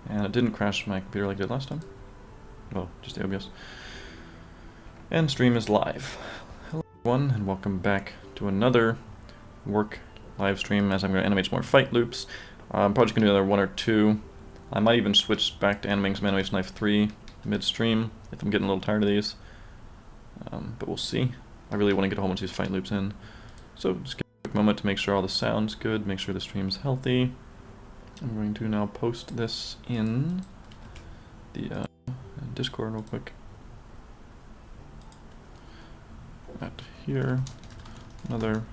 And it didn't crash my computer like it did last time. Well, just the OBS. And stream is live. Hello everyone, and welcome back to another work live stream as I'm going to animate some more fight loops. I'm probably just going to do another one or two. I might even switch back to animating some Animation Life 3 mid-stream if I'm getting a little tired of these. But we'll see. I really want to get a whole bunch of these fight loops in. So just give a quick moment to make sure all the sound's good, make sure the stream's healthy. I'm going to now post this in the Discord real quick. At here, another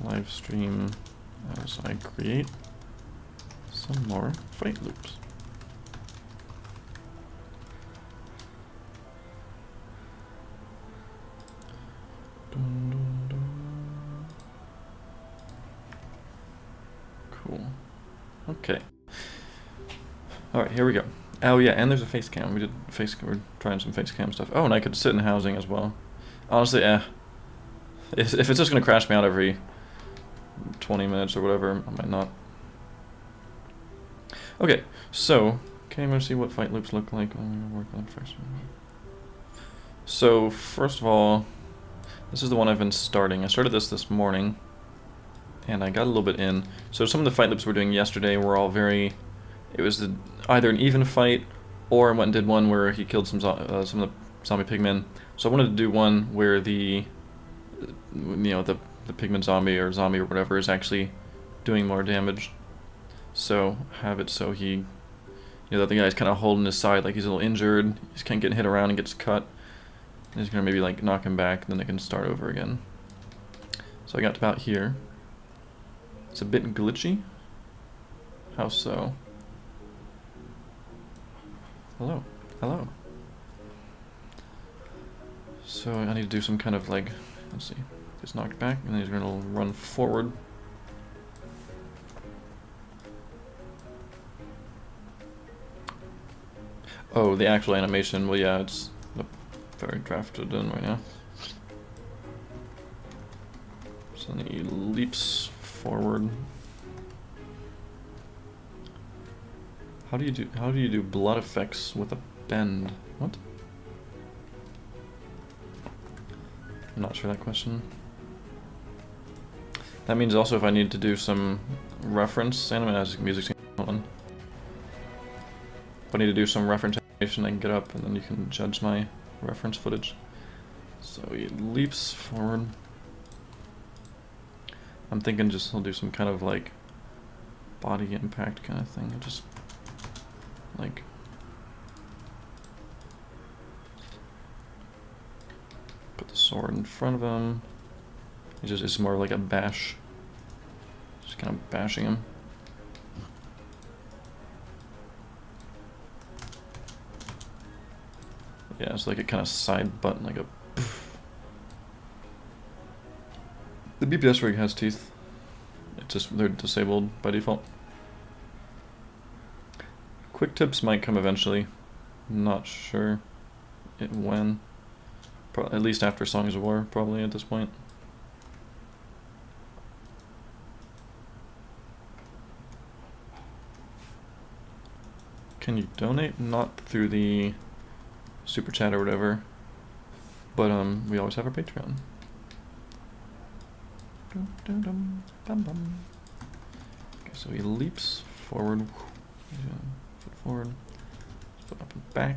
live stream as I create some more fight loops. Dun, dun, dun. Cool. Okay. Alright, here we go. Oh yeah, and there's a face cam. We're trying some face cam stuff. Oh, and I could sit in housing as well. Honestly, if it's just gonna crash me out every 20 minutes or whatever, I might not. Okay, so I'm gonna see what fight loops look like. I'm gonna work on first. So first of all, this is the one I've been starting. I started this morning, and I got a little bit in. So some of the fight loops we're doing yesterday were all very. It was either an even fight, or I went and did one where he killed some of the zombie pigmen. So I wanted to do one where the pigman zombie or whatever is actually doing more damage. So have it so he, that the guy's kind of holding his side like he's a little injured. He's kind of getting hit around and gets cut. And he's gonna maybe like knock him back, and then they can start over again. So I got to about here. It's a bit glitchy. How so? Hello. Hello. So I need to do some kind of like, let's see, just knocked back, and then he's gonna run forward. Oh, the actual animation, well yeah, it's very drafted in right now. So then he leaps forward. How do you do blood effects with a bend? What? I'm not sure that question. That means also if I need to do some reference animation, music scene, hold on. If I need to do some reference animation, I can get up and then you can judge my reference footage. So he leaps forward. I'm thinking just he'll do some kind of like body impact kind of thing. Just like put the sword in front of him. It's more like a bash. Just kind of bashing him. Yeah, it's like a kind of side button, like a poof. The BPS rig has teeth. They're disabled by default. Quick tips might come eventually. Not sure when. At least after Songs of War, probably at this point. Can you donate? Not through the super chat or whatever, but we always have our Patreon. Okay, so he leaps forward, foot forward, foot up and back.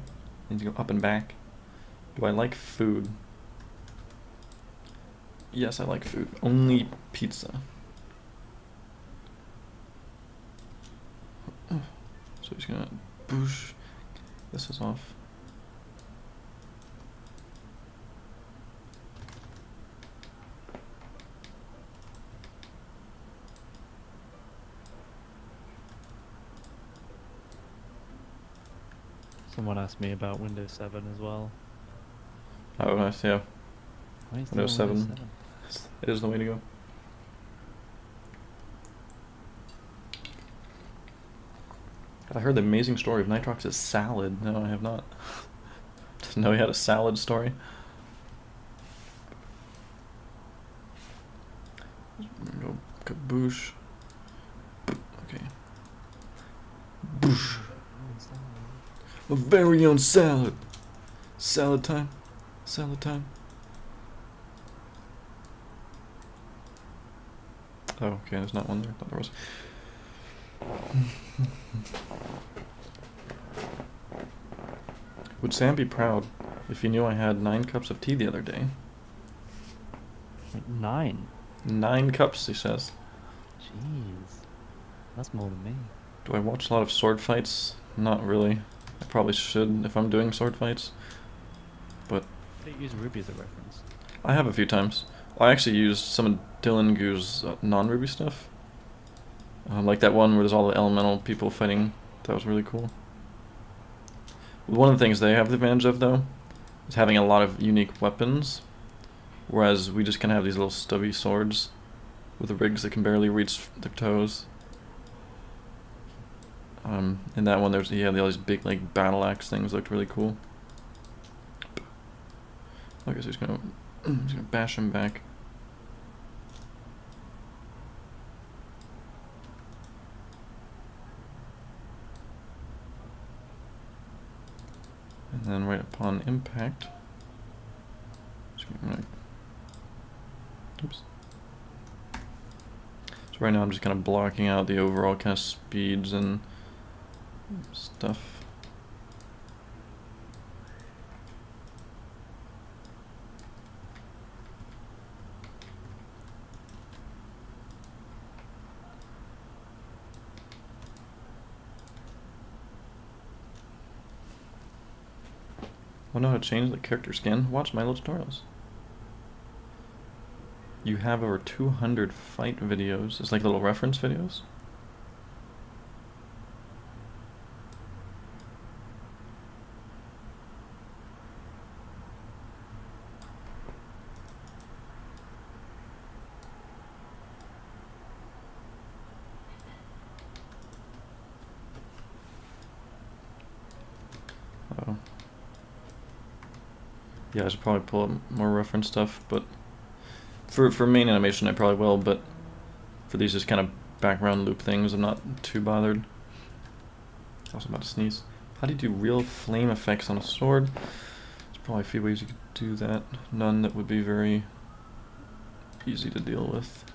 Needs to go up and back. Do I like food? Yes, I like food. Only pizza. So he's gonna boosh. This is off. Someone asked me about Windows 7 as well. Oh, nice, yeah. Why is Windows there 7. It is the way to go. I heard the amazing story of Nitrox's salad. No, I have not. Didn't know he had a salad story. Go kaboosh. Okay. Boosh. My very own salad. Salad time. Salad time. Oh, okay, there's not one there. I thought there was. Would Sam be proud if he knew I had 9 cups of tea the other day? Wait, 9? 9 cups, he says. Jeez. That's more than me. Do I watch a lot of sword fights? Not really. I probably should if I'm doing sword fights. But I don't use Ruby as a reference. I have a few times. I actually used some of Dylan Goo's non-Ruby stuff. Like that one where there's all the elemental people fighting. That was really cool. One of the things they have the advantage of, though, is having a lot of unique weapons. Whereas we just kind of have these little stubby swords with rigs that can barely reach their toes. In that one, he had all these big, like, battle axe things. Looked really cool. I guess he's gonna bash him back. And then right upon impact, oops. So right now I'm just kind of blocking out the overall kind of speeds and stuff. I know how to change the character skin. Watch my little tutorials. You have over 200 fight videos. It's like little reference videos. Uh-oh. Yeah, I should probably pull up more reference stuff, but for main animation I probably will, but for these just kind of background loop things I'm not too bothered. I was about to sneeze. How do you do real flame effects on a sword? There's probably a few ways you could do that. None that would be very easy to deal with.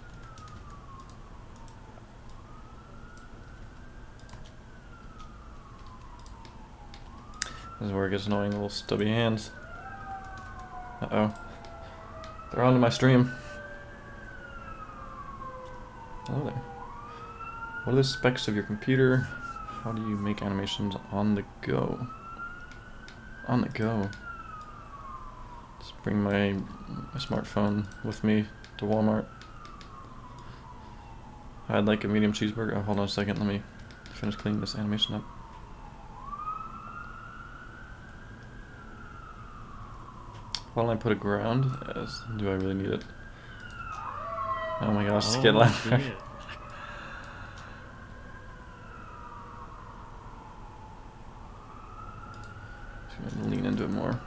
This is where it gets annoying, little stubby hands. Uh-oh. They're onto my stream. Hello there. What are the specs of your computer? How do you make animations on the go? On the go. Just bring my smartphone with me to Walmart. I'd like a medium cheeseburger. Oh, hold on a second. Let me finish cleaning this animation up. Why don't I put a ground? As do I really need it? Oh my gosh, Oh, get louder. dear. Just gonna lean into it more.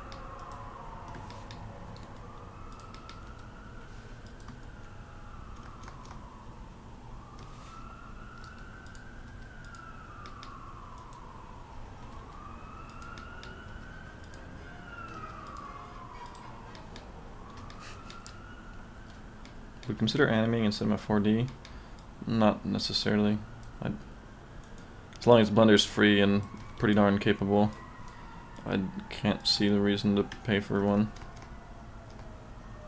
Would consider animating in Cinema 4D? Not necessarily. As long as Blender's free and pretty darn capable, I can't see the reason to pay for one.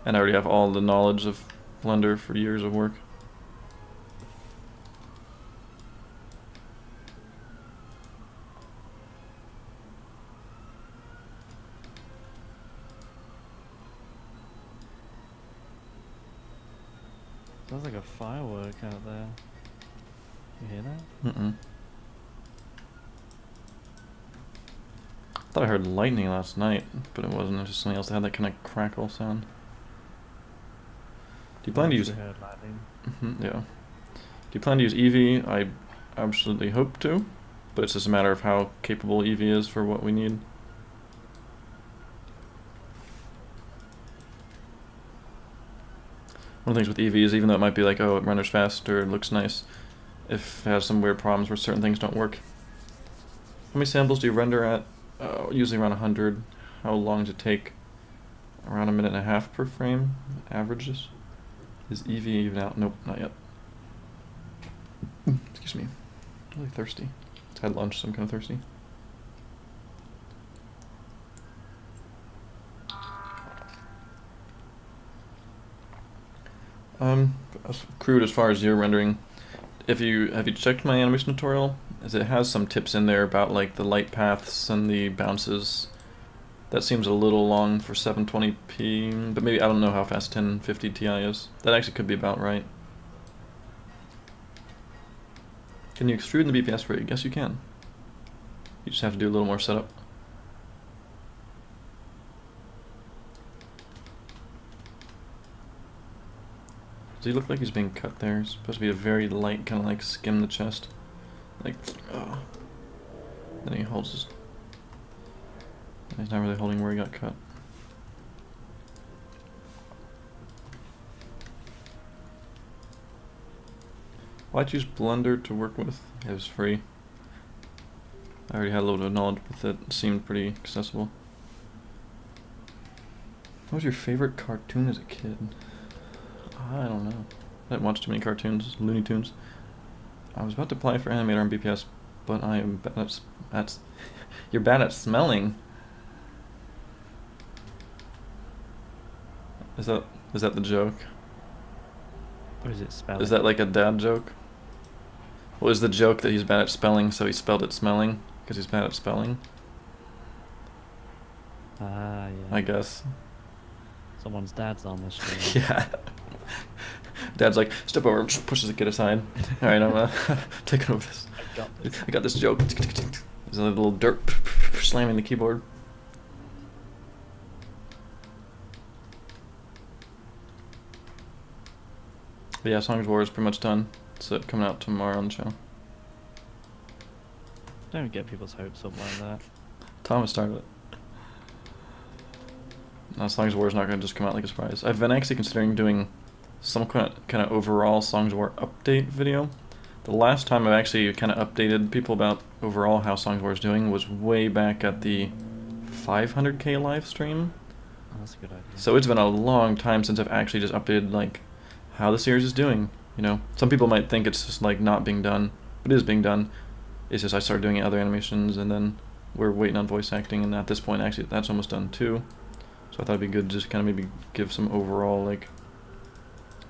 And I already have all the knowledge of Blender for years of work. Sounds like a firework out there. You hear that? Mm-mm. I thought I heard lightning last night, but it wasn't. It was just something else that had that kind of crackle sound. Do you plan to use... Heard lightning. Yeah. Do you plan to use Eevee? I absolutely hope to, but it's just a matter of how capable Eevee is for what we need. One of the things with Eevee is even though it might be like, oh, it renders faster, it looks nice, if it has some weird problems where certain things don't work. How many samples do you render at usually around 100. How long does it take? Around 1.5 minutes per frame, averages. Is EV even out? Nope, not yet. Excuse me. I'm really thirsty. Just had lunch, so I'm kind of thirsty. Crude as far as your rendering. Have you checked my animation tutorial? As it has some tips in there about like the light paths and the bounces. That seems a little long for 720p, but maybe I don't know how fast 1050 Ti is. That actually could be about right. Can you extrude in the BPS rig? Yes, you can. You just have to do a little more setup. Does he look like he's being cut there? It's supposed to be a very light, kind of like skim the chest. Like, oh. Then he holds his... He's not really holding where he got cut. Why'd you use Blender to work with? It was free. I already had a little bit of knowledge with it. It seemed pretty accessible. What was your favorite cartoon as a kid? I don't know. I didn't watch too many cartoons, Looney Tunes. I was about to apply for Animator on BPS, but I am bad at you're bad at smelling. Is that the joke? Or is it spelling? Is that like a dad joke? What was the joke that he's bad at spelling, so he spelled it smelling? Because he's bad at spelling? Ah, yeah. I guess. Someone's dad's on the stream. Yeah. Dad's like, step over, just pushes the kid aside. Alright, I'm taking over this. I got this joke. There's a little dirt slamming the keyboard. But yeah, Songs of War is pretty much done. It's coming out tomorrow on the channel. Don't get people's hopes up like that. Thomas started it. Now, Songs of War is not going to just come out like a surprise. I've been actually considering doing some kind of overall Songs of War update video. The last time I've actually kind of updated people about overall how Songs of War is doing was way back at the 500k live stream. Oh, that's a good idea. So it's been a long time since I've actually just updated like how the series is doing. You know, some people might think it's just like not being done, but it is being done. It's just I started doing other animations, and then we're waiting on voice acting, and at this point actually that's almost done too. So I thought it'd be good to just kind of maybe give some overall like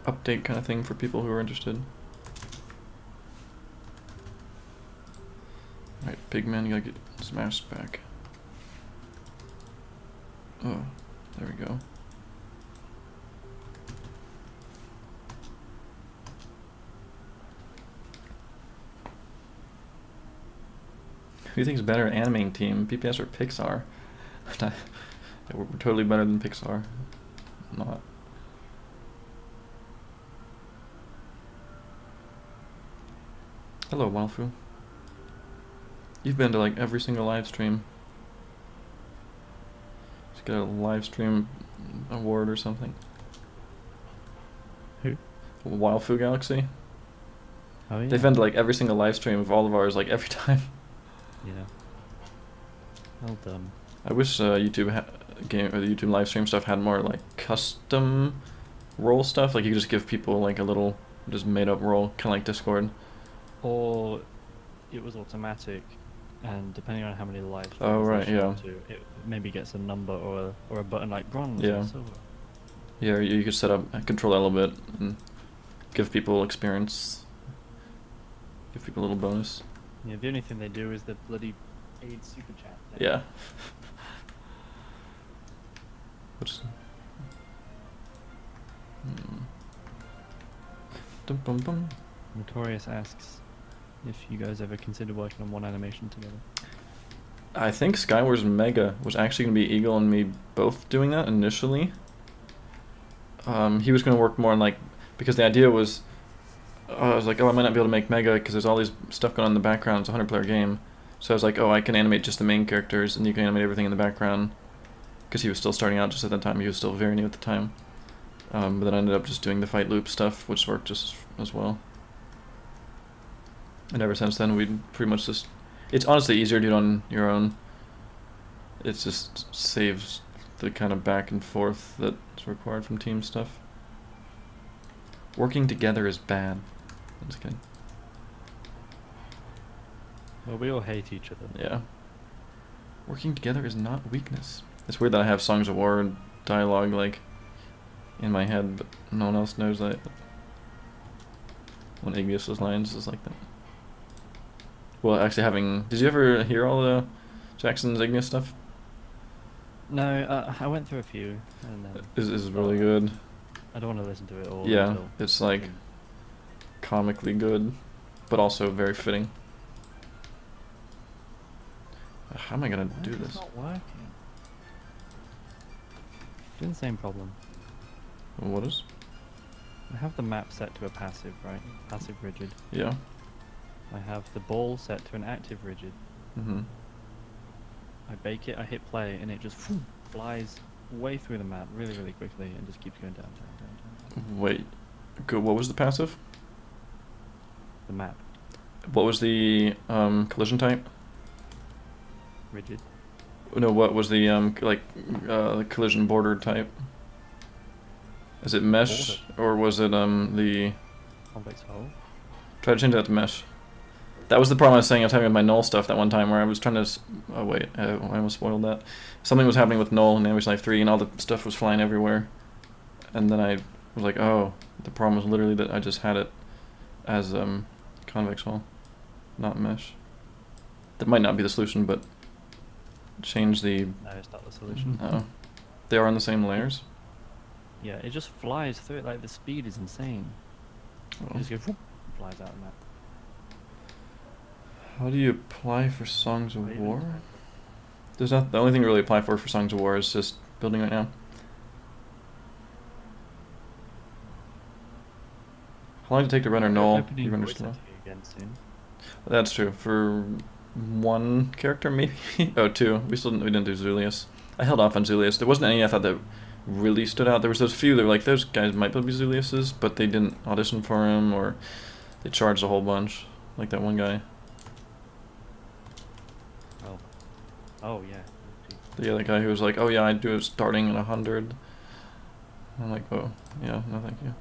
update kind of thing for people who are interested. Alright, Pigman, you gotta get smashed back. Oh, there we go. Who do you think is better at animating team, BPS or Pixar? Yeah, we're totally better than Pixar. Not. Hello, Walfu. You've been to like every single live stream. Just get a live stream award or something. Who? Walfu Galaxy. Oh yeah. They've been to like every single live stream of all of ours, like every time. Yeah. Well done. I wish YouTube game or the YouTube live stream stuff had more like custom role stuff. Like you could just give people like a little just made up role, kind of like Discord. Or it was automatic, and depending on how many live streams Oh right, yeah. it maybe gets a number or a button like bronze Yeah. or silver. Yeah, you could set up control that a little bit and give people experience. Give people a little bonus. Yeah, the only thing they do is the bloody aid super chat thing. Yeah. Which. Dum bum bum. Notorious asks if you guys ever considered working on one animation together. I think Skywars Mega was actually going to be Eagle and me both doing that initially. He was going to work more on like, because the idea was, I was like, oh, I might not be able to make Mega because there's all these stuff going on in the background. It's a 100-player game. So I was like, oh, I can animate just the main characters and you can animate everything in the background. Because he was still starting out just at that time. He was still very new at the time. But then I ended up just doing the fight loop stuff, which worked just as well. And ever since then, we pretty much just... It's honestly easier to do it on your own. it just saves the kind of back and forth that's required from team stuff. Working together is bad. That's good. Well, we all hate each other. Yeah. Working together is not weakness. It's weird that I have Songs of War dialogue, like, in my head, but no one else knows that. One Igneous' lines is like that. Well, actually having... Did you ever hear all the Jackson's Igneous stuff? No, I went through a few, and then... Is really good. I don't want to listen to it all. Yeah, until it's like comically good, but also very fitting. How am I gonna do this? It's not working. Doing the same problem. What is? I have the map set to a passive, right? Passive rigid. Yeah. I have the ball set to an active rigid. Mm-hmm. I bake it, I hit play, and it just flies way through the map really, really quickly and just keeps going down, down, down, down. Wait. Good. What was the passive? The map. What was the collision type? Rigid. No, what was the collision border type? Is it mesh or was it the? Convex hull. Try to change that to mesh. That was the problem I was saying I was having with my null stuff that one time where I was trying to. Oh wait, I almost spoiled that. Something was happening with null in Animation Life 3 and all the stuff was flying everywhere, and then I was like, oh, the problem was literally that I just had it as convex hull, not mesh. That might not be the solution, but change the. No, it's not the solution. Oh, they are on the same layers. Yeah, it just flies through it. Like the speed is insane. Oh. It just goes, whoop, flies out of the map. How do you apply for Songs of Wait, War? There's not the only thing to really apply for Songs of War is just building right now. How long did it take to render null? Opening You render voice slow. acting again soon. That's true. For one character, maybe. Oh, two. We didn't do Zulius. I held off on Zulius. There wasn't any I thought that really stood out. There was those few that were like those guys might be Zulius's, but they didn't audition for him or they charged a whole bunch, like that one guy. Oh. Oh yeah. The other guy who was like, "Oh yeah, I'd do it starting at 100." I'm like, "Oh yeah, no thank you."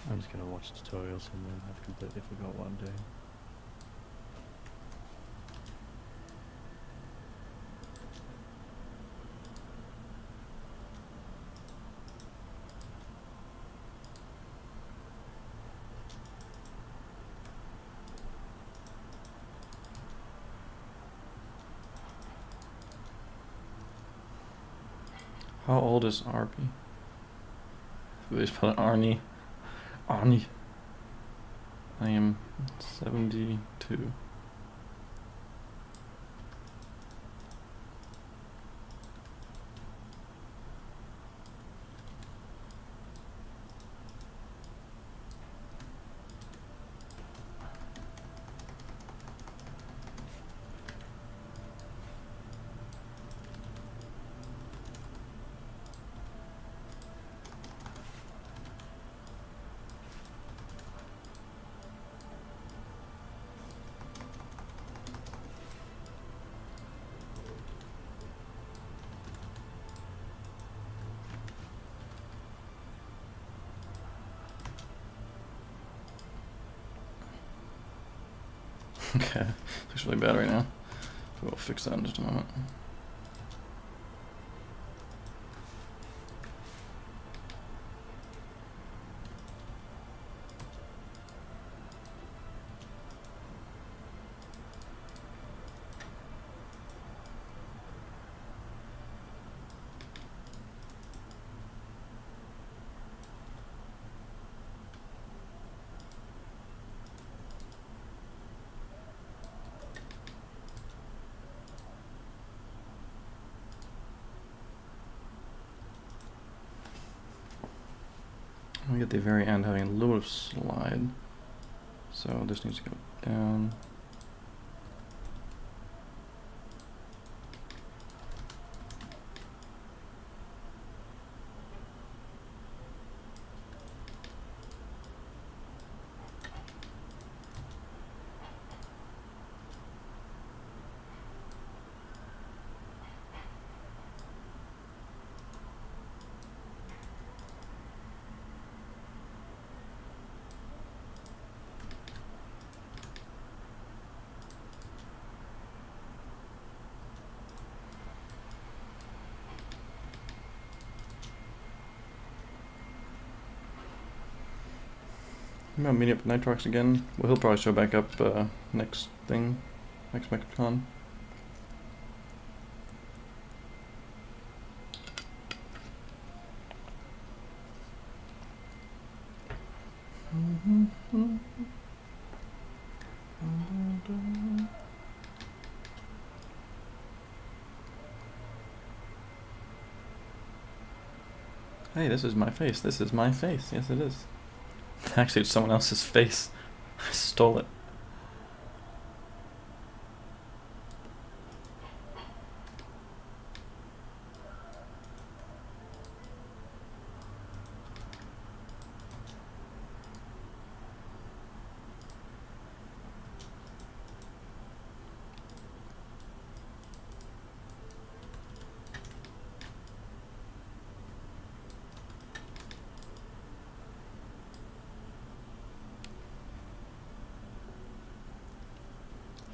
I'm just gonna watch tutorials and then I've completely forgot what I'm doing. How old is R.B? We just put Arnie. Arnie. I am 72. Okay, looks really bad right now. So we'll fix that in just a moment. We get the very end having a little bit of slide, so this needs to go down. About meeting up with Nitrox again. Well, he'll probably show back up next thing, next MechaCon. Hey, this is my face. This is my face. Yes, it is. Actually, it's someone else's face. I stole it.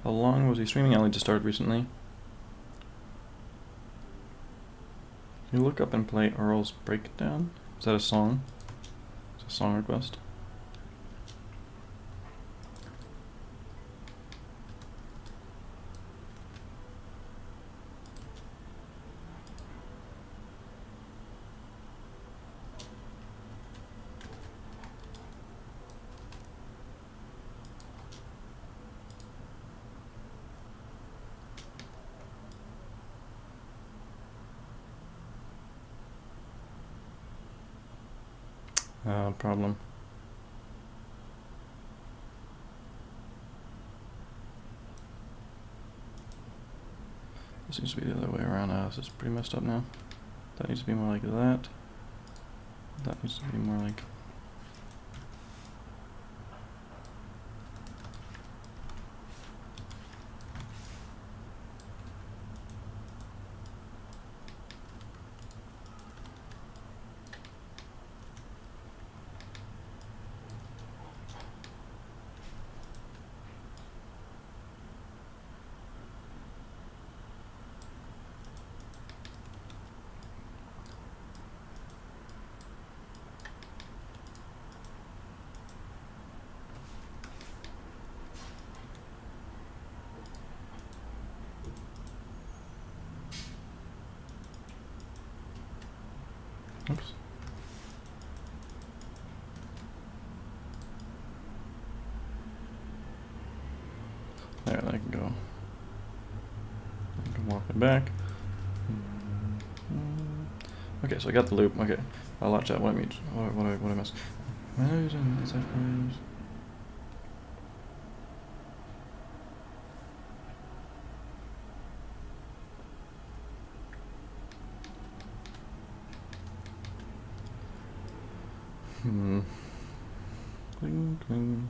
How long was he streaming? I only just started recently. Can you look up and play Earl's Breakdown? Is that a song? It's a song request. Problem. This needs to be the other way around. This is pretty messed up now. That needs to be more like that. That needs to be more like... Oops. There, that can go. I can walk it back. Okay, so I got the loop. Okay, I'll watch out. What I mean, what I miss? Cling, cling.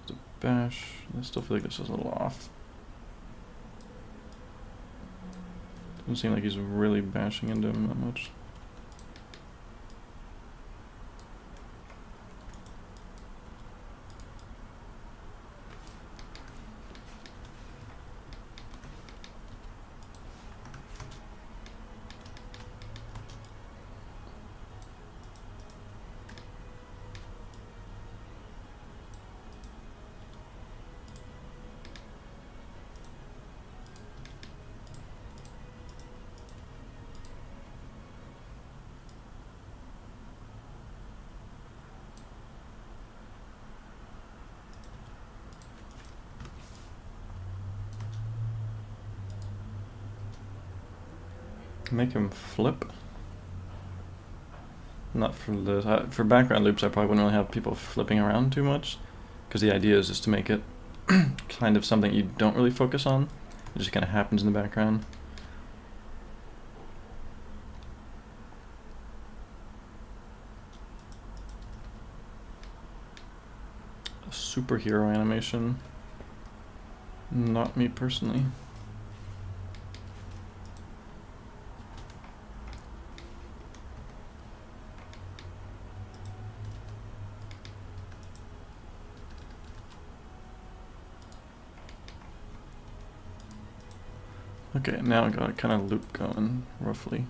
It's a bash. I still feel like this is a little off. Doesn't seem like he's really bashing into him that much. Make him flip. Not for the for background loops. I probably wouldn't really have people flipping around too much, because the idea is just to make it kind of something you don't really focus on. It just kind of happens in the background. A superhero animation. Not me personally. Okay, now I got a kind of loop going, roughly.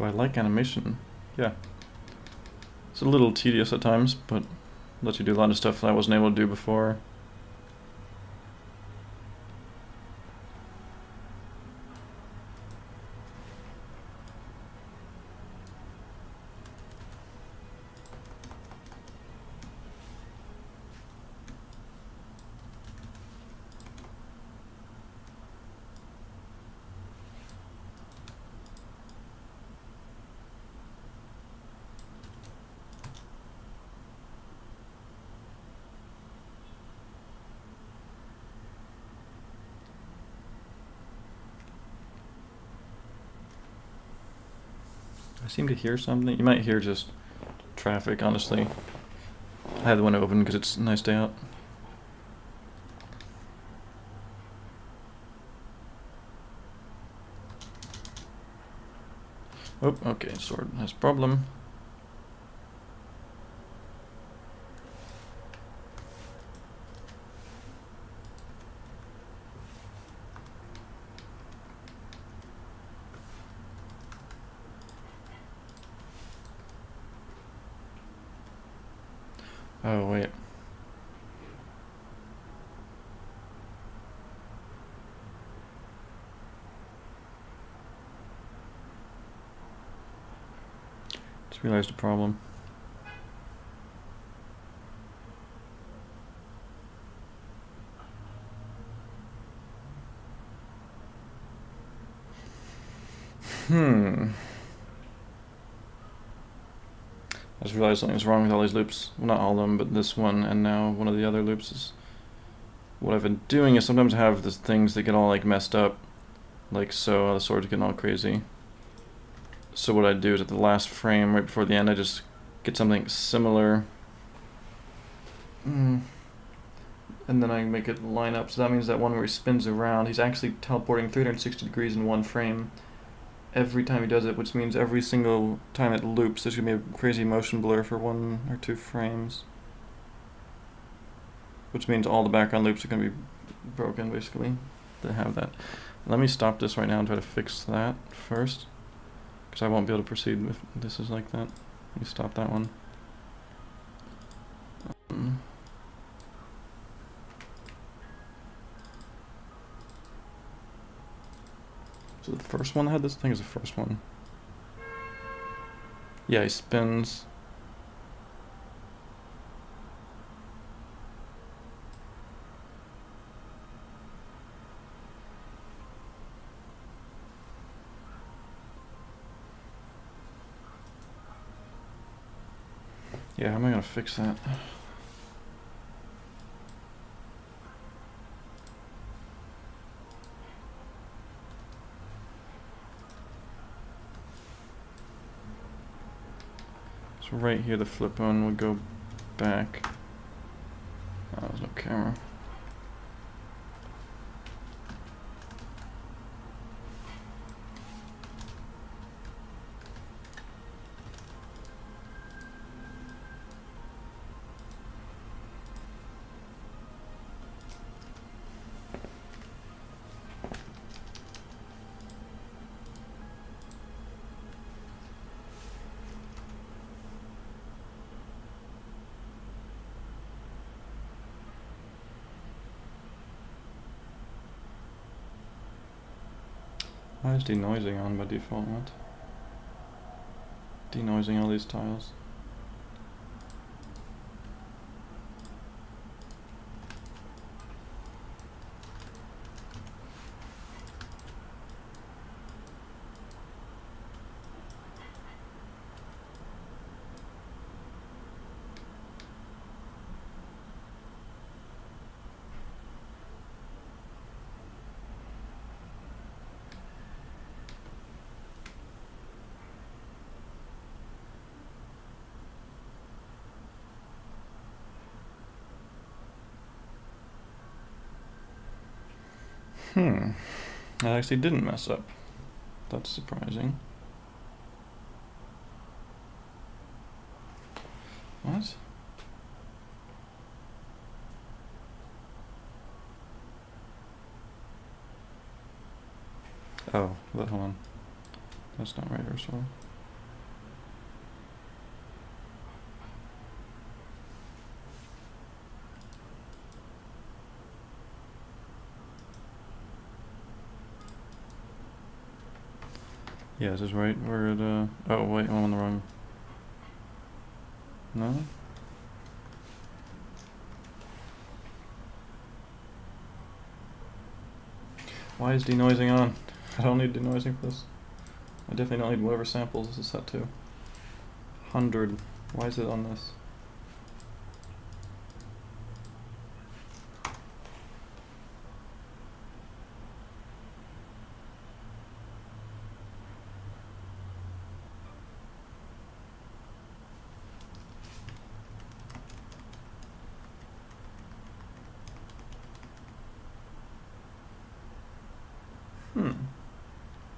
I like animation? Yeah. It's a little tedious at times, but lets you do a lot of stuff that I wasn't able to do before. I seem to hear something. You might hear just traffic, honestly. I had the window open because it's a nice day out. Oh, okay, sword has problem. Oh, wait. Just realized a problem. I just realized something was wrong with all these loops. Well, not all of them, but this one, and now one of the other loops is... What I've been doing is sometimes I have the things that get all like messed up, like so, the sword's getting all crazy. So what I do is at the last frame, right before the end, I just get something similar. And then I make it line up, so that means that one where he spins around, he's actually teleporting 360 degrees in one frame every time he does it, which means every single time it loops, there's going to be a crazy motion blur for 1 or 2 frames. Which means all the background loops are going to be broken, basically, to have that. Let me stop this right now and try to fix that first, because I won't be able to proceed if this is like that. Let me stop that one. So the first one that had this thing is the first one. Yeah, he spins. Yeah, how am I gonna fix that? So right here, the flip one would go back. Oh, there's no camera. Why is denoising on by default? What? Denoising all these tiles. I actually didn't mess up. That's surprising. What? Oh, but hold on. That's not right or so. Yeah, this is right. We're at, oh wait, I'm on the wrong. No? Why is denoising on? I don't need denoising for this. I definitely don't need whatever samples this is set to. 100. Why is it on this?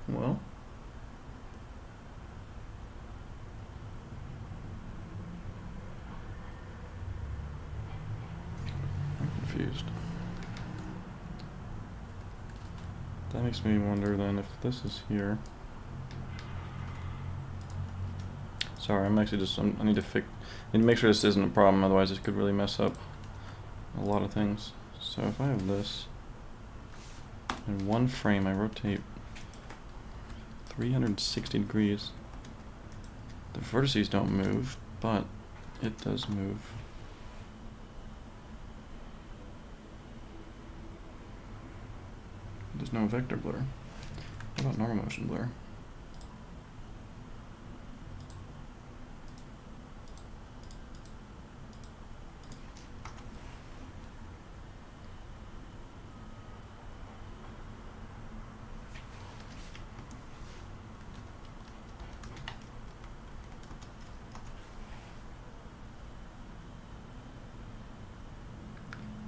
Well. I'm confused. That makes me wonder then if this is here. Sorry, I'm actually just, I need to make sure this isn't a problem, otherwise it could really mess up a lot of things. So if I have this, in one frame I rotate 360 degrees. The vertices don't move, but it does move. There's no vector blur. What about normal motion blur?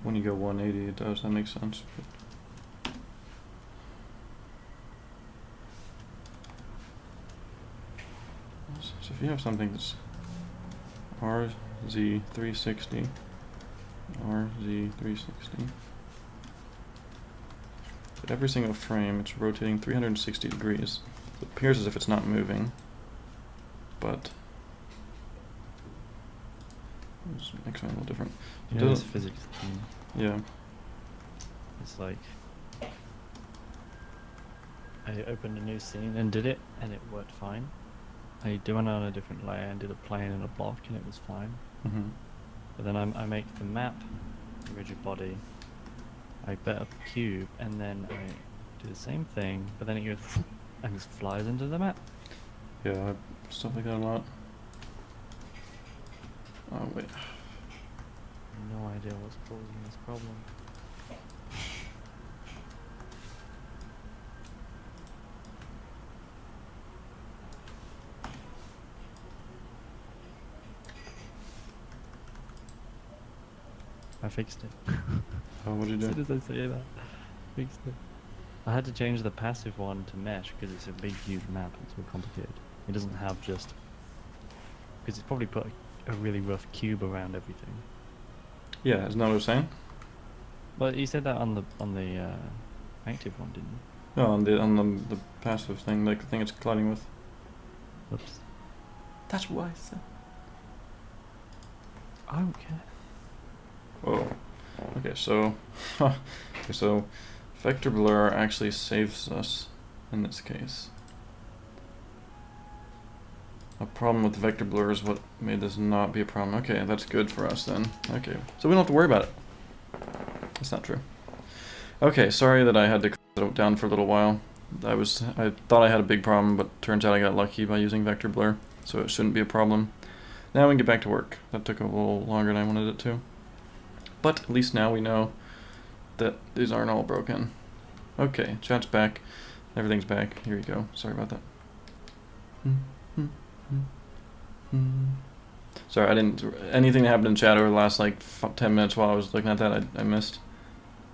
When you go 180, it does. That makes sense. So if you have something that's RZ360, RZ360, at every single frame it's rotating 360 degrees. It appears as if it's not moving, but this makes it a little different. You know this physics thing? Yeah. It's like I opened a new scene and did it, and it worked fine. I did one on a different layer and did a plane and a block, and it was fine. Mm-hmm. But then I make the map a rigid body. I bet up a cube, and then I do the same thing, but then it goes and just flies into the map. Yeah, stuff like that a lot. Oh wait. No idea what's causing this problem. I fixed it. Oh, what did you do? As soon as I say that, fixed it. I had to change the passive one to mesh because it's a big, huge map. It's more complicated. It doesn't have just because it's probably put a really rough cube around everything. Yeah, isn't that what I was saying? Well, you said that on the active one, didn't you? No, on the passive thing, like the thing it's colliding with. Oops. That's what I said. I don't care. Whoa. Okay, so okay, so vector blur actually saves us in this case. A problem with vector blur is what made this not be a problem. Okay, that's good for us then. Okay, so we don't have to worry about it. That's not true. Okay, sorry that I had to close it down for a little while. I thought I had a big problem, but turns out I got lucky by using vector blur, so it shouldn't be a problem. Now we can get back to work. That took a little longer than I wanted it to. But at least now we know that these aren't all broken. Okay, chat's back. Everything's back. Here you go. Sorry about that. Sorry, I didn't. Anything that happened in chat over the last like 10 minutes while I was looking at that, I missed.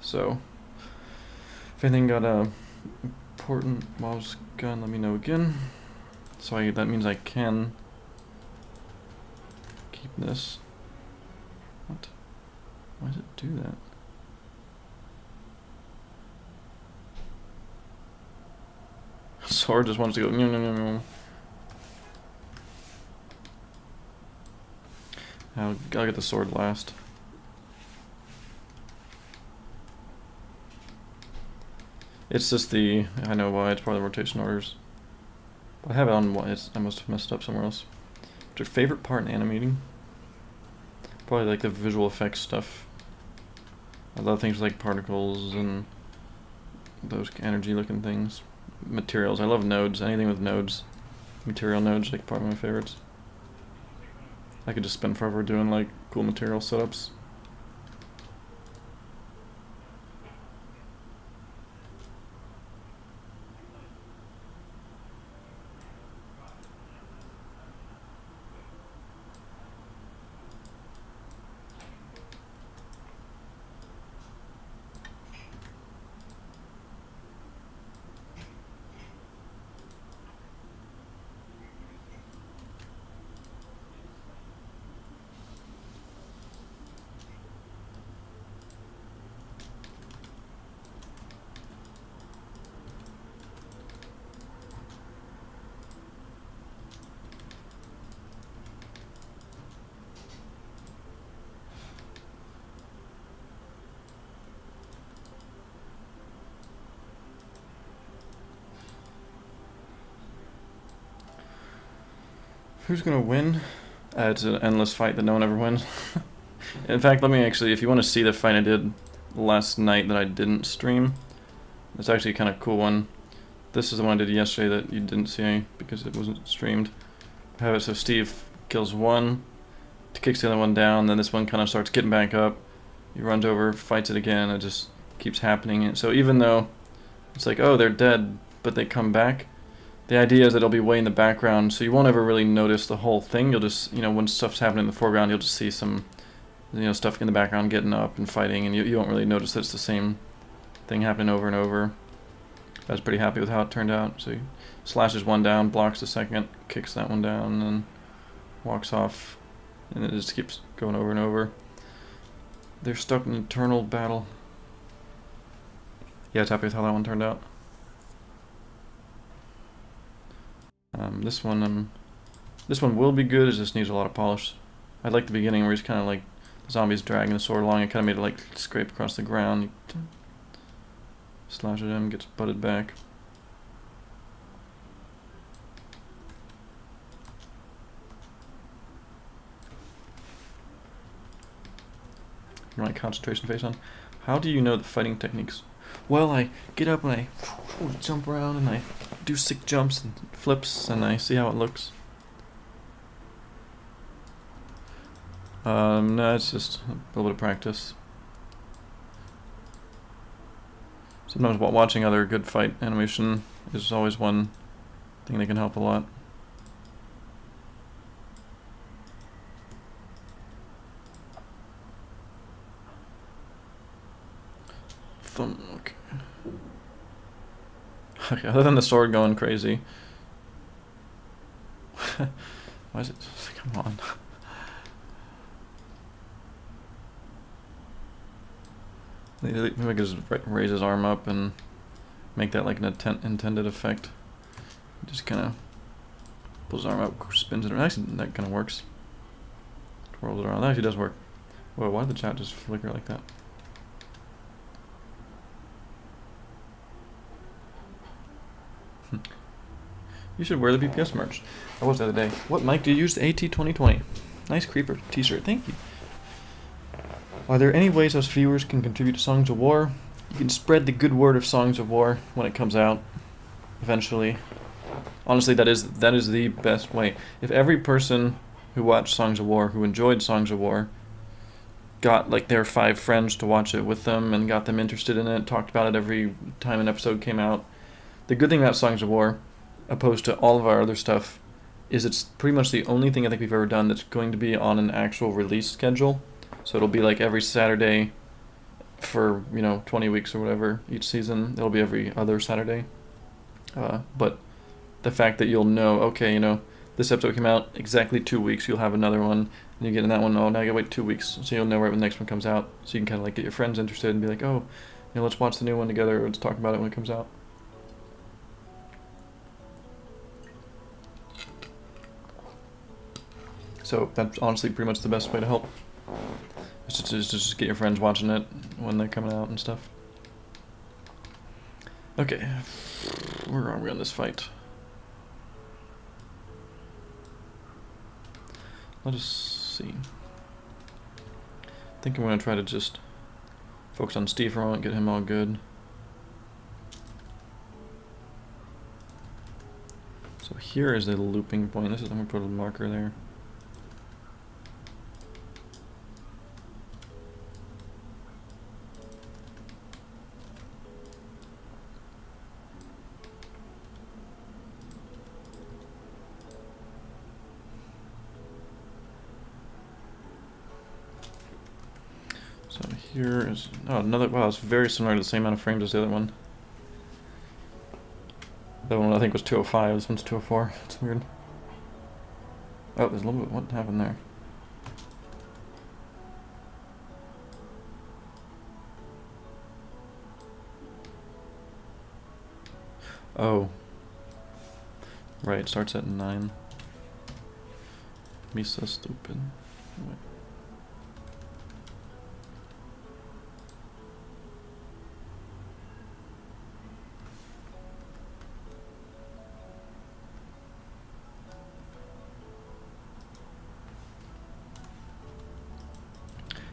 So, if anything got important while I was gone, let me know again. So that means I can keep this. What? Why does it do that? Sword just wants to go. No, no, no, no. I'll get the sword last. It's just I know why, it's part of the rotation orders. I have it on one. I must have messed up somewhere else. What's your favorite part in animating? Probably like the visual effects stuff. I love things like particles and those energy looking things. Materials. I love nodes. Anything with nodes. Material nodes, like probably my favorites. I could just spend forever doing like cool material setups. Who's gonna win? It's an endless fight that no one ever wins. In fact, let me actually, if you want to see the fight I did last night that I didn't stream, it's actually a kind of cool one. This is the one I did yesterday that you didn't see because it wasn't streamed. I have it so Steve kills one, kicks the other one down, then this one kind of starts getting back up. He runs over, fights it again, it just keeps happening. And so even though it's like, oh, they're dead, but they come back, the idea is that it'll be way in the background, so you won't ever really notice the whole thing. You'll just, you know, when stuff's happening in the foreground, you'll just see some, you know, stuff in the background getting up and fighting, and you won't really notice that it's the same thing happening over and over. I was pretty happy with how it turned out. So he slashes one down, blocks the second, kicks that one down, and then walks off, and it just keeps going over and over. They're stuck in an eternal battle. Yeah, I was happy with how that one turned out. This one will be good. It just needs a lot of polish. I like the beginning where he's kind of like the zombies dragging the sword along. It kind of made it like scrape across the ground. Slash at him, gets butted back. My concentration face on. How do you know the fighting techniques? Well, I get up and I jump around and I do sick jumps and flips and I see how it looks. No, it's just a little bit of practice. Sometimes watching other good fight animation is always one thing that can help a lot. Okay. Okay, other than the sword going crazy. Why is it? Come on. Maybe I could just raise his arm up and make that like an intended effect. Just kind of pulls his arm up, spins it around. Actually, that kind of works. Twirls it around. That actually does work. Whoa, why did the chat just flicker like that? You should wear the VPS merch. I was the other day. What mic do you use? The AT2020. Nice creeper t-shirt. Thank you. Are there any ways us viewers can contribute to Songs of War? You can spread the good word of Songs of War when it comes out. Eventually. Honestly, that is the best way. If every person who watched Songs of War, who enjoyed Songs of War, got like their 5 friends to watch it with them and got them interested in it, talked about it every time an episode came out. The good thing about Songs of War, opposed to all of our other stuff, is it's pretty much the only thing I think we've ever done that's going to be on an actual release schedule. So it'll be like every Saturday for, 20 weeks or whatever each season. It'll be every other Saturday. But the fact that you'll know, okay, this episode came out exactly 2 weeks, you'll have another one, and you get in that one, oh, now you gotta wait 2 weeks. So you'll know right when the next one comes out. So you can kind of like get your friends interested and be like, oh, let's watch the new one together, or let's talk about it when it comes out. So that's honestly pretty much the best way to help. Is to just get your friends watching it when they're coming out and stuff. Okay, where are we on this fight? let us see. I think I'm going to try to just focus on Steve for a moment, get him all good. So here is the looping point. I'm going to put a marker there. So here is, oh, another, wow, it's very similar to the same amount of frames as the other one. That one I think was 205, this one's 204, it's weird. Oh, there's a little bit, what happened there? Oh. Right, it starts at 9. Me so stupid. Wait.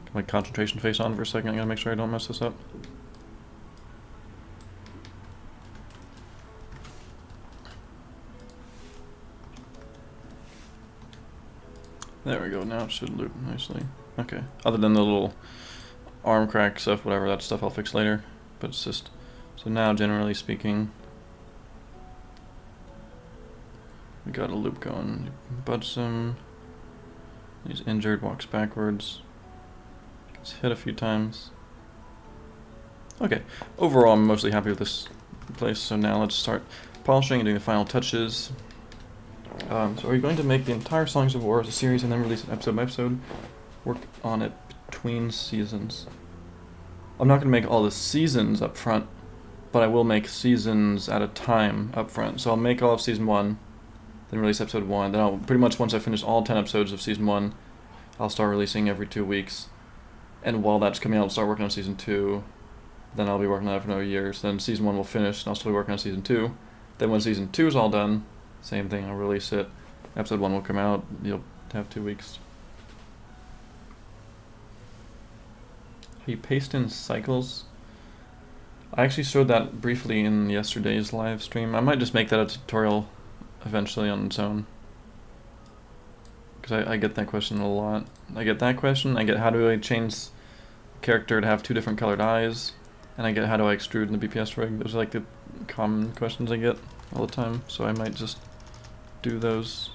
Got my concentration face on for a second, I gotta make sure I don't mess this up. There we go, now it should loop nicely. Okay, other than the little arm crack stuff, whatever, that stuff I'll fix later. But it's just, so now generally speaking, we got a loop going. Butts him, he's injured, walks backwards, gets hit a few times. Okay, overall I'm mostly happy with this place, so now let's start polishing and doing the final touches. So are you going to make the entire Songs of War as a series and then release it episode by episode? Work on it between seasons. I'm not going to make all the seasons up front, but I will make seasons at a time up front. So I'll make all of season 1, then release episode 1. Then I'll pretty much, once I finish all 10 episodes of season 1, I'll start releasing every 2 weeks. And while that's coming out, I'll start working on season 2. Then I'll be working on it for another year. So then season 1 will finish, and I'll still be working on season 2. Then when season 2 is all done, same thing, I'll release it. Episode 1 will come out, you'll have 2 weeks. You paste in cycles. I actually showed that briefly in yesterday's live stream. I might just make that a tutorial eventually on its own. Because I get that question a lot. I get that question, I get how do I change character to have 2 different colored eyes, and I get how do I extrude in the BPS rig. Those are like the common questions I get all the time, so I might just do those.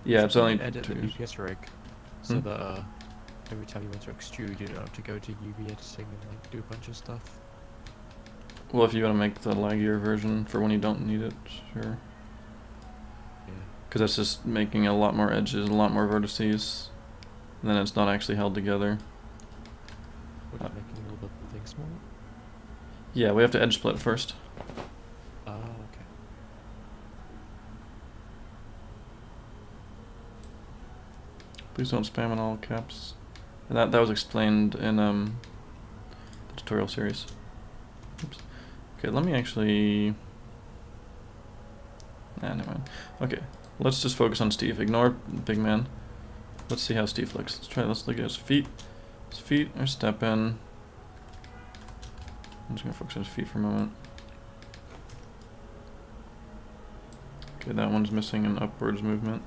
Yeah, it's only edit the 2 years. BPS rig so that every time you want to extrude, you don't have to go to UV editing and like do a bunch of stuff. Well, if you want to make the laggier version for when you don't need it, sure. Yeah. Because that's just making a lot more edges, a lot more vertices, and then it's not actually held together. Would you making all the things smaller? Yeah, we have to edge split first. Ah, okay. Please don't spam in all caps. And that was explained in the tutorial series. Oops. Okay, let me actually... Nah, never mind. Okay, let's just focus on Steve. Ignore big man. Let's see how Steve looks. Let's look at his feet. His feet are stepping. I'm just gonna focus on his feet for a moment. Okay, that one's missing an upwards movement.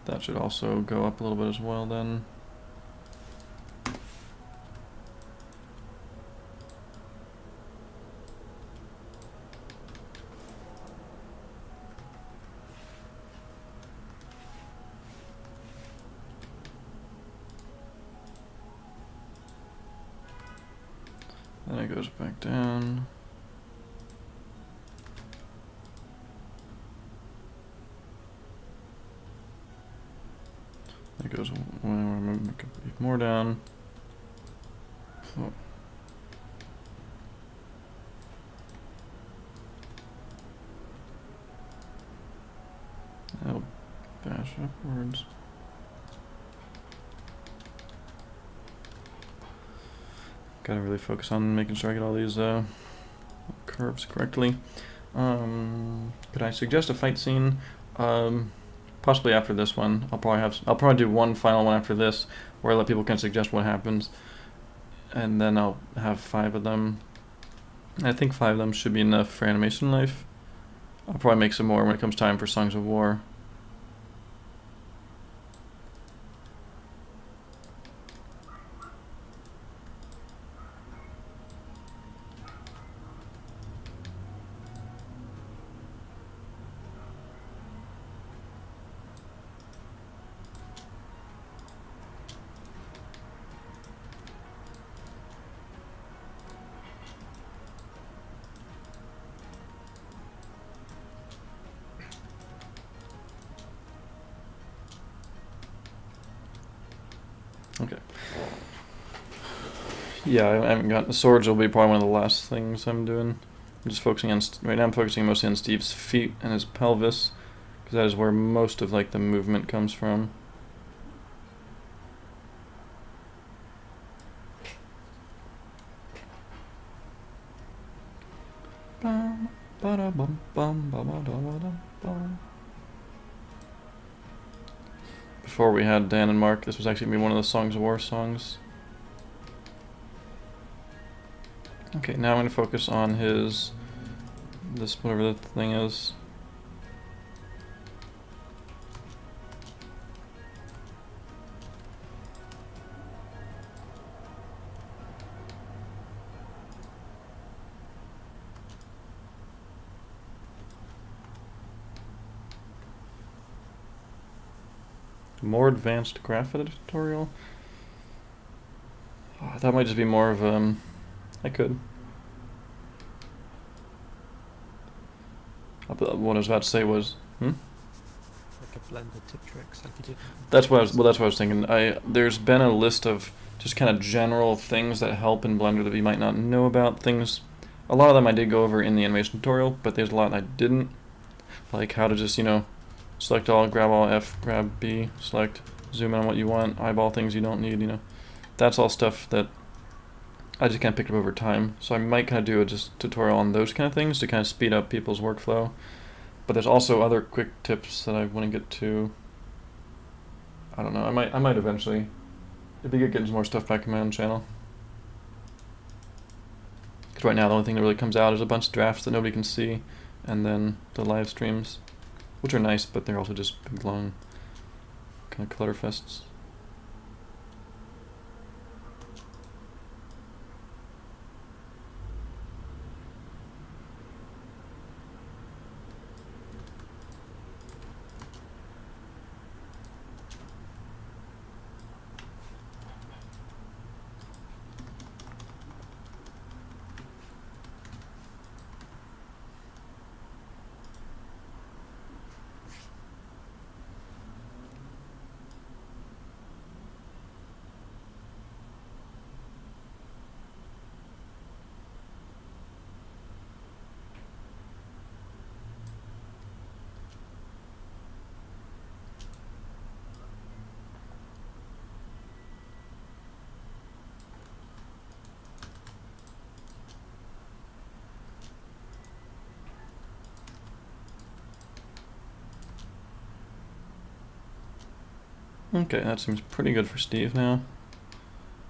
That should also go up a little bit as well then. Then it goes back down. It goes more down. Oh. That'll bash upwards. Gotta really focus on making sure I get all these curves correctly. Could I suggest a fight scene? Possibly after this one. I'll probably do one final one after this, where I let people kind of suggest what happens, and then I'll have 5 of them. I think 5 of them should be enough for Animation Life. I'll probably make some more when it comes time for Songs of War. Okay. Yeah, I haven't got the swords. Will be probably one of the last things I'm doing. I'm just focusing on right now. I'm focusing mostly on Steve's feet and his pelvis, because that is where most of like the movement comes from. Before we had Dan and Mark, this was actually gonna be one of the Songs of War songs. Okay, now I'm going to focus on this whatever the thing is. More advanced graph editor tutorial. Oh, that might just be more of I could. What I was about to say was, Like a blended tip tricks, like you did. That's what I was thinking. There's been a list of just kind of general things that help in Blender that you might not know about. Things, a lot of them I did go over in the animation tutorial, but there's a lot I didn't. Like how to just, select all, grab all, F, grab B, select, zoom in on what you want, eyeball things you don't need, That's all stuff that I just kind of picked up over time. So I might kind of do a just tutorial on those kind of things to kind of speed up people's workflow. But there's also other quick tips that I want to get to. I don't know. I might eventually. It'd be good getting some more stuff back on my own channel. Because right now the only thing that really comes out is a bunch of drafts that nobody can see, and then the live streams, which are nice, but they're also just big long kind of clutter fests. Okay, that seems pretty good for Steve now.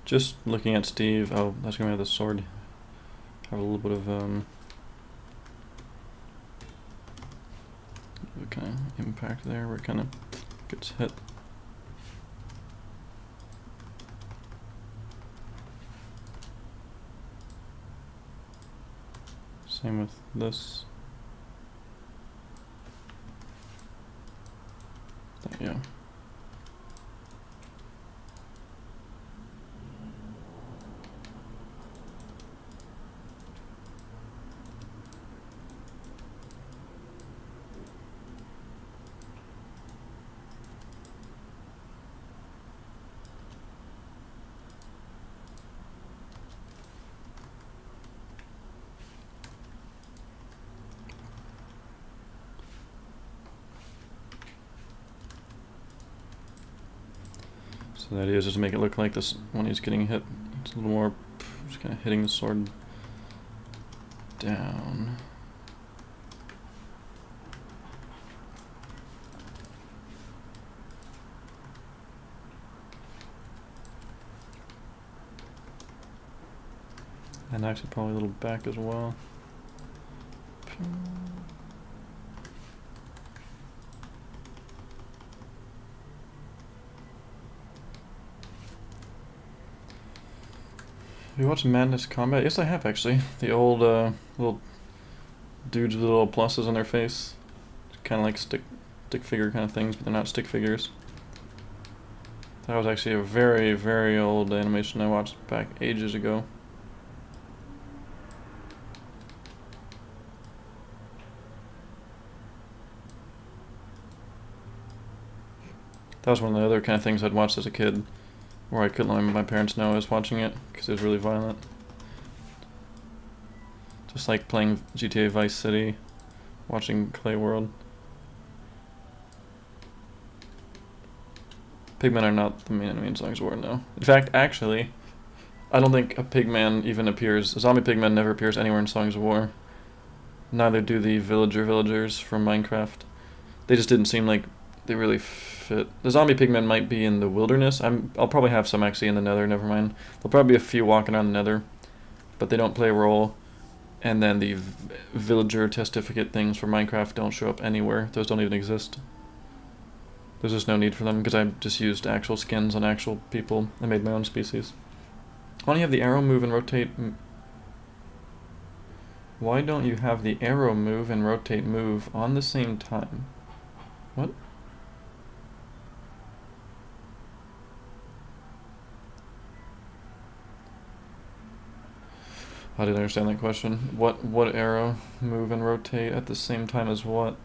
Just looking at Steve, oh, that's gonna have the sword. Have a little bit of kind of impact there where it kind of gets hit. Same with this. Yeah. So the idea is just to make it look like this when he's getting hit. It's a little more Just kind of hitting the sword down. And actually probably a little back as well. Have you watched Madness Combat? Yes, I have actually. The old little dudes with little pluses on their face, kind of like stick figure kind of things, but they're not stick figures. That was actually a very, very old animation I watched back ages ago. That was one of the other kind of things I'd watched as a kid, where I couldn't let my parents know I was watching it, because it was really violent. Just like playing GTA Vice City, watching Clay World. Pigmen are not the main enemy in Songs of War, no. In fact, actually, I don't think a pigman even appears. A zombie pigman never appears anywhere in Songs of War. Neither do the villagers from Minecraft. They just didn't seem like they really fit. The zombie pigmen might be in the wilderness. I'll probably have some actually in the nether, never mind. There'll probably be a few walking around the nether, but they don't play a role. And then the villager testificate things for Minecraft don't show up anywhere. Those don't even exist. There's just no need for them because I just used actual skins on actual people. I made my own species. Why don't you have the arrow move and rotate? Why don't you have the arrow move and rotate move on the same time? What? I didn't understand that question. What arrow move and rotate at the same time as what?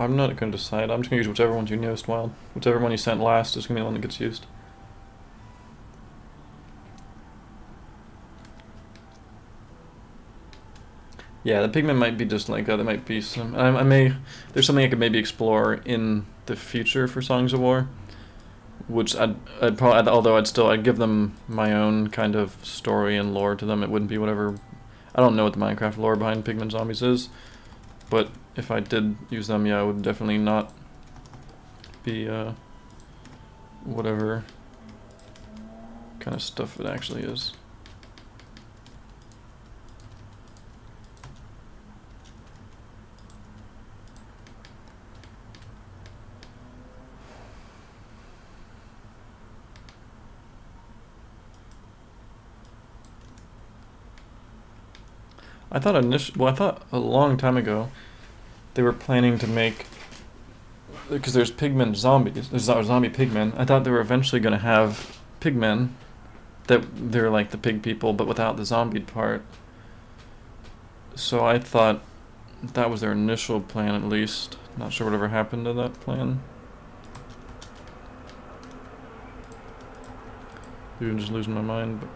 I'm not going to decide. I'm just going to use whichever one's your newest wild. Whichever one you sent last is going to be the one that gets used. Yeah, the pigmen might be just like that. There might be some... There's something I could maybe explore in the future for Songs of War. Which I'd probably... Although I'd give them my own kind of story and lore to them. It wouldn't be whatever... I don't know what the Minecraft lore behind pigmen zombies is. But if I did use them, yeah, it would definitely not be whatever kind of stuff it actually is. I thought a long time ago they were planning to make, because there's pigmen zombies, there's zombie pigmen. I thought they were eventually going to have pigmen that they're like the pig people but without the zombie part. So I thought that was their initial plan, at least. Not sure whatever happened to that plan. Maybe I'm just losing my mind, but...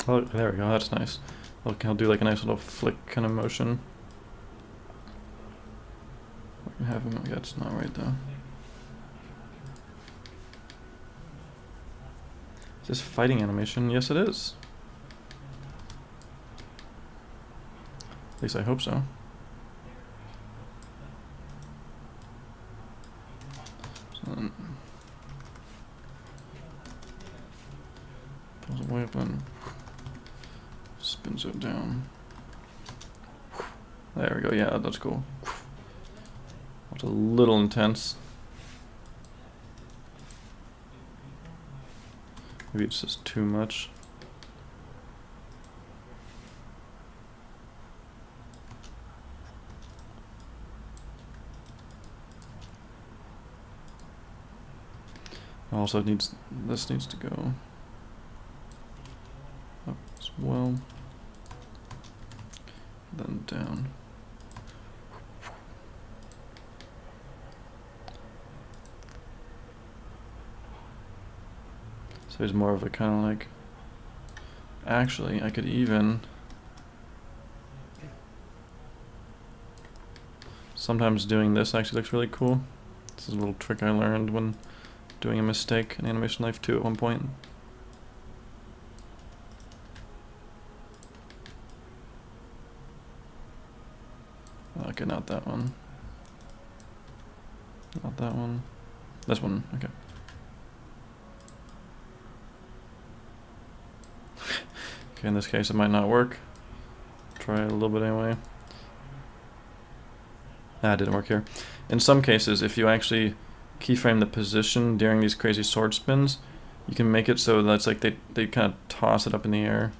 Oh, there we go, that's nice. I'll do like a nice little flick kind of motion. I can have him, that's not right though. Is this fighting animation? Yes it is. At least I hope so. There we go, yeah, that's cool. It's a little intense. Maybe it's just too much. Also, this needs to go up as well, then down. So there's more of a kind of like. Actually, I could even. Sometimes doing this actually looks really cool. This is a little trick I learned when doing a mistake in Animation Life 2 at one point. Okay, not that one. Not that one. This one, okay. Okay, in this case it might not work. Try it a little bit anyway. Ah, it didn't work here. In some cases, if you actually keyframe the position during these crazy sword spins, you can make it so that it's like they kind of toss it up in the air.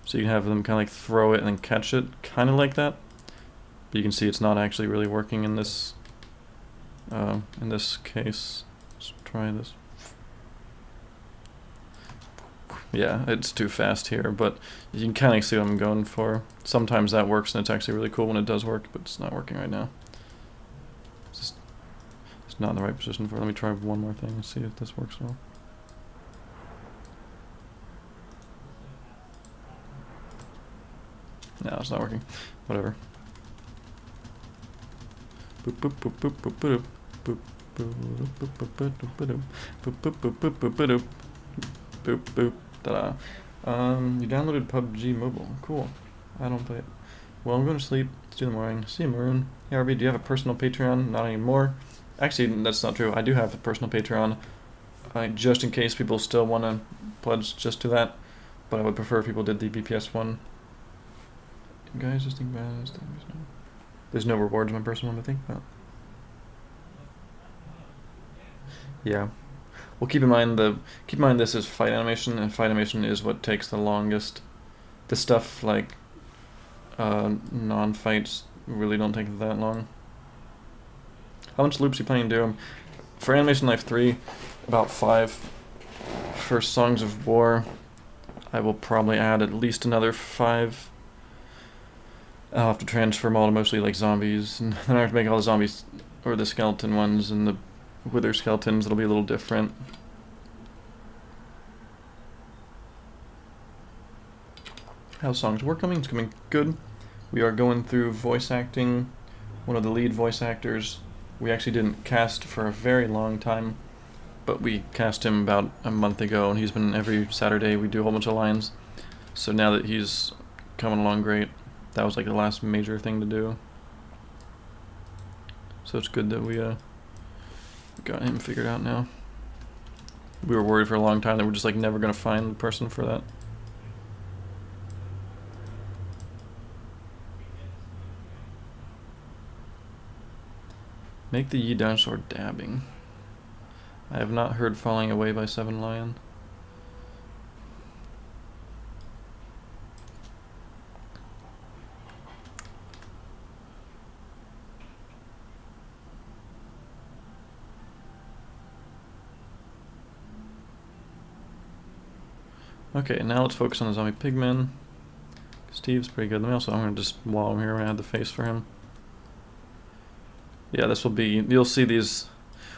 So you can have them kind of like throw it and then catch it, kind of like that. But you can see it's not actually really working in this case. Let's try this. Yeah, it's too fast here, but you can kind of see what I'm going for. Sometimes that works, and it's actually really cool when it does work, but it's not working right now. It's not in the right position for it. Let me try one more thing and see if this works well. No, it's not working. Whatever. Boop boop boop boop boop boop boop boop boop boop boop boop boop boop boop boop boop boop boop boop. Ta-da. You downloaded PUBG Mobile. Cool. I don't play it. Well, I'm going to sleep. It's 2 in the morning. See you, Maroon. Hey, RB, do you have a personal Patreon? Not anymore. Actually, that's not true. I do have a personal Patreon. Just in case people still want to pledge just to that. But I would prefer if people did the BPS one. Guys, just think about it. There's no rewards in my personal one to think about. Yeah. Well, keep in mind this is fight animation, and fight animation is what takes the longest. The stuff like non-fights really don't take that long. How much loops are you planning to do? For Animation Life 3, about 5. For Songs of War, I will probably add at least another 5. I'll have to transfer them all to mostly like zombies, and then I have to make all the zombies, or the skeleton ones, and the wither skeletons. It'll be a little different. How's Songs of War coming? It's coming good. We are going through voice acting. One of the lead voice actors, we actually didn't cast for a very long time, but we cast him about a month ago, and he's been every Saturday. We do a whole bunch of lines. So now that he's coming along great, that was like the last major thing to do. So it's good that we got him figured out now. We were worried for a long time that we're just like never gonna find the person for that. Make the Yi dinosaur dabbing. I have not heard Falling Away by 7 Lion. Okay, now let's focus on the zombie pigmen. Steve's pretty good. I'm gonna just, while I'm here, add the face for him. Yeah, this will be, you'll see these,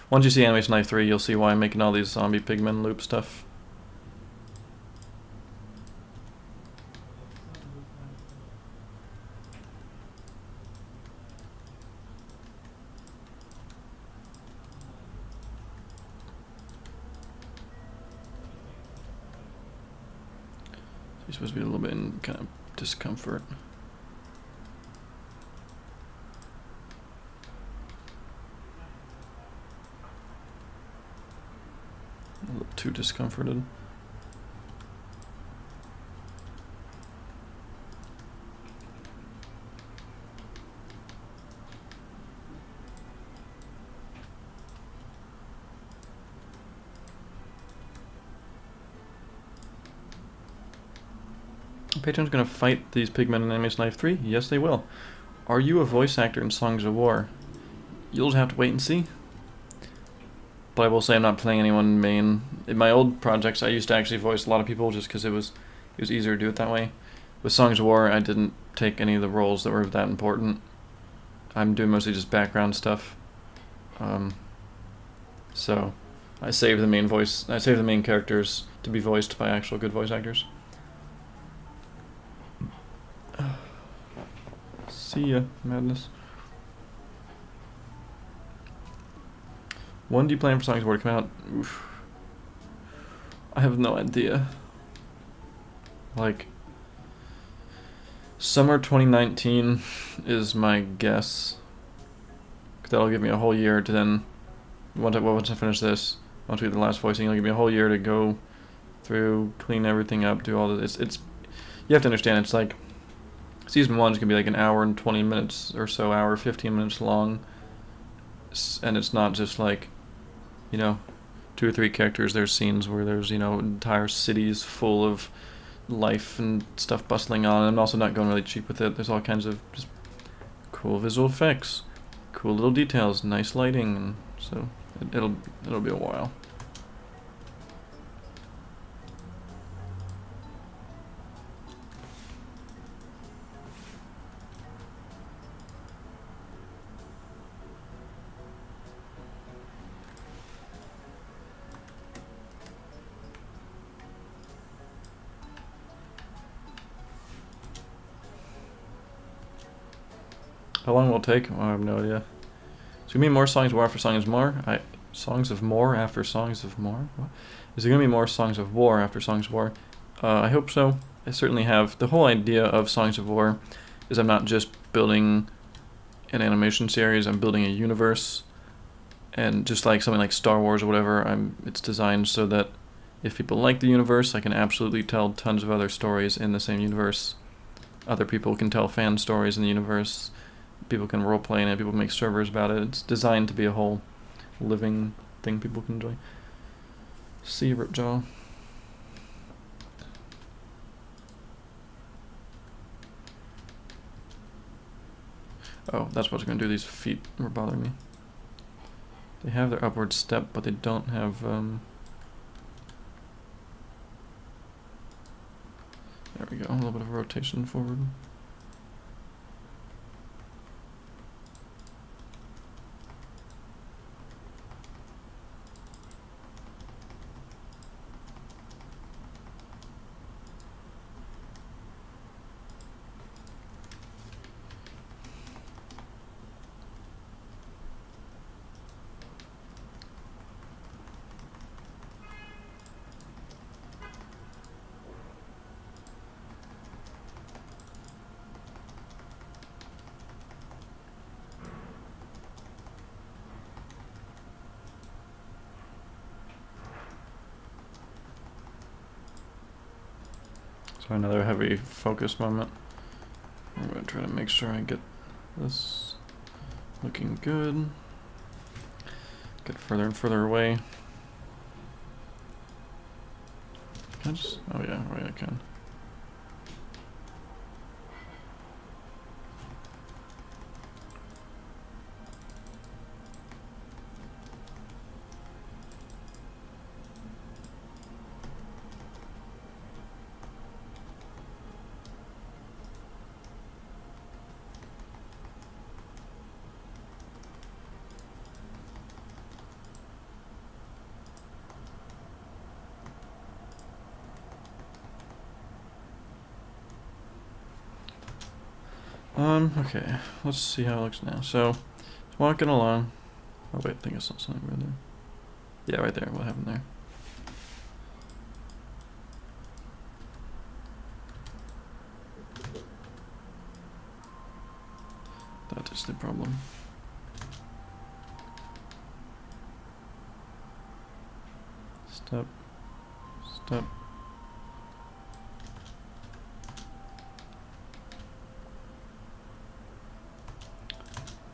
once you see Animation Life 3, you'll see why I'm making all these zombie pigmen loop stuff. He's supposed to be a little bit in kind of discomfort. A little too discomforted. Patreon's gonna fight these pigmen in Animation Life 3? Yes, they will. Are you a voice actor in Songs of War? You'll just have to wait and see. But I will say I'm not playing anyone main. In my old projects, I used to actually voice a lot of people just because it was easier to do it that way. With Songs of War, I didn't take any of the roles that were that important. I'm doing mostly just background stuff. So I save the main characters to be voiced by actual good voice actors. See ya, madness. When do you plan for Songs of War to come out? Oof. I have no idea. Like, summer 2019 is my guess. That'll give me a whole year to then, once I finish this, once we get the last voicing, it'll give me a whole year to go through, clean everything up, do all this. It's you have to understand, it's like, Season 1 is going to be like an hour and 20 minutes or so, hour 15 minutes long. And it's not just like, you know, 2 or 3 characters. There's scenes where there's, you know, entire cities full of life and stuff bustling on. I'm also not going really cheap with it. There's all kinds of just cool visual effects, cool little details, nice lighting, and so it'll be a while. How long will it take? Oh, I have no idea. Is there gonna be more Songs of War after Songs of More? Songs of More after Songs of More? What? Is there gonna be more Songs of War after Songs of War? I hope so. I certainly have. The whole idea of Songs of War is I'm not just building an animation series, I'm building a universe. And just like something like Star Wars or whatever, it's designed so that if people like the universe, I can absolutely tell tons of other stories in the same universe. Other people can tell fan stories in the universe. People can roleplay in it, people make servers about it. It's designed to be a whole living thing people can enjoy. See you, Ripjaw. Oh, that's what's going to do. These feet were bothering me. They have their upward step, but they don't have... There we go, a little bit of rotation forward. So another heavy focus moment. I'm going to try to make sure I get this looking good. Get further and further away. Can I just... Oh yeah, right, I can. Okay, let's see how it looks now. So, it's walking along. Oh wait, I think I saw something right there. Yeah, right there, what happened there? That is the problem. Step. Step.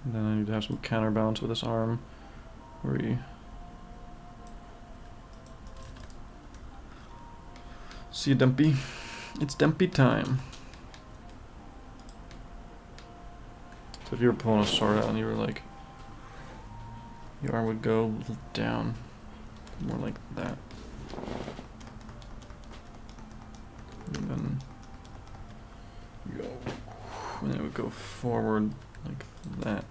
And then I need to have some counterbalance with this arm. See you, Dumpy. It's Dempy time. So if you were pulling a sword out and you were like, your arm would go down, more like that. And then go, and it would go forward like that.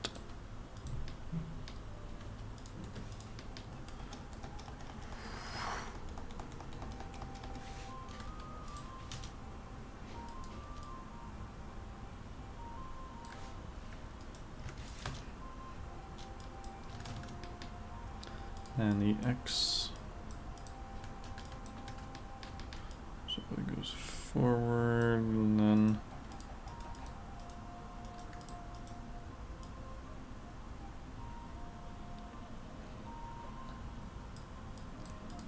And the X, so it goes forward and then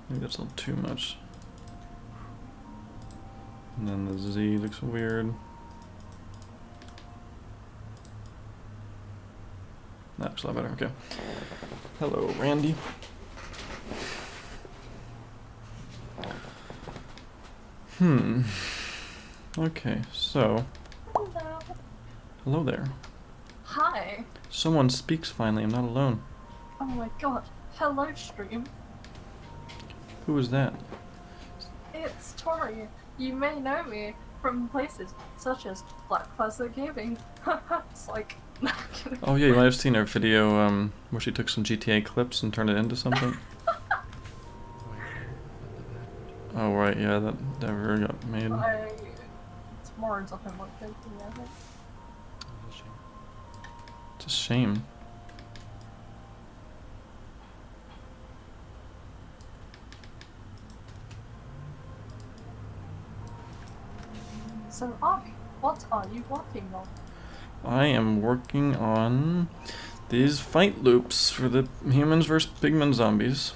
maybe that's a little too much. And then the Z looks weird. That looks a lot better, okay. Hello, Randy. Okay, so. Hello. Hello there. Hi. Someone speaks finally, I'm not alone. Oh my god. Hello, stream. Who is that? It's Tori. You may know me from places such as Black Plaza Gaming. It's like, not kidding. Oh yeah, you might have seen her video where she took some GTA clips and turned it into something. Oh right, yeah, that never got made. It's more up in what they're doing, I think. It's a shame. So, Ark, what are you working on? I am working on these fight loops for the humans versus pigman zombies.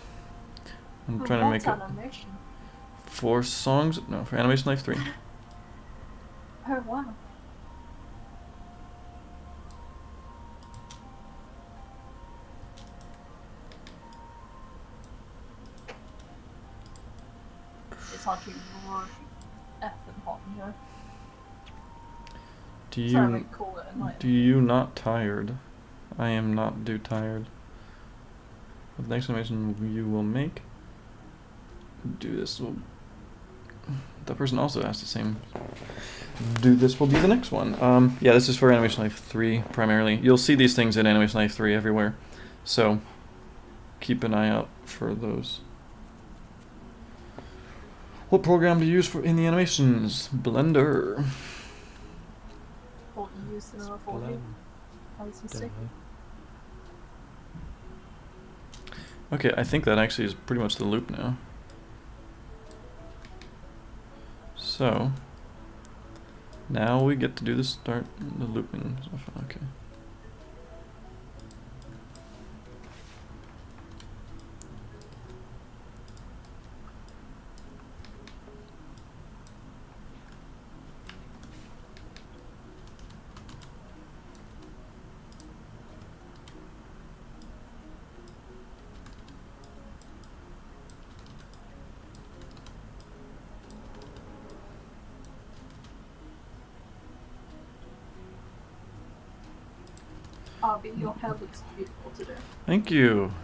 I'm trying to make it Animation? for songs. No, for Animation Life 3. Oh wow. It's actually really effing hot in here. Do Sorry, you we call it a night. do you not tired? I am not tired. The next animation you will make. Do this will. That person also asked the same. Do this will be the next one. Yeah, this is for Animation Life 3 primarily. You'll see these things in Animation Life 3 everywhere, so keep an eye out for those. What program to use for in the animations? Blender. What you used in the recording? I was mistaken. Okay, I think that actually is pretty much the loop now. So now we get to do the start the looping stuff. Okay. RB, your hair looks beautiful today. Thank you.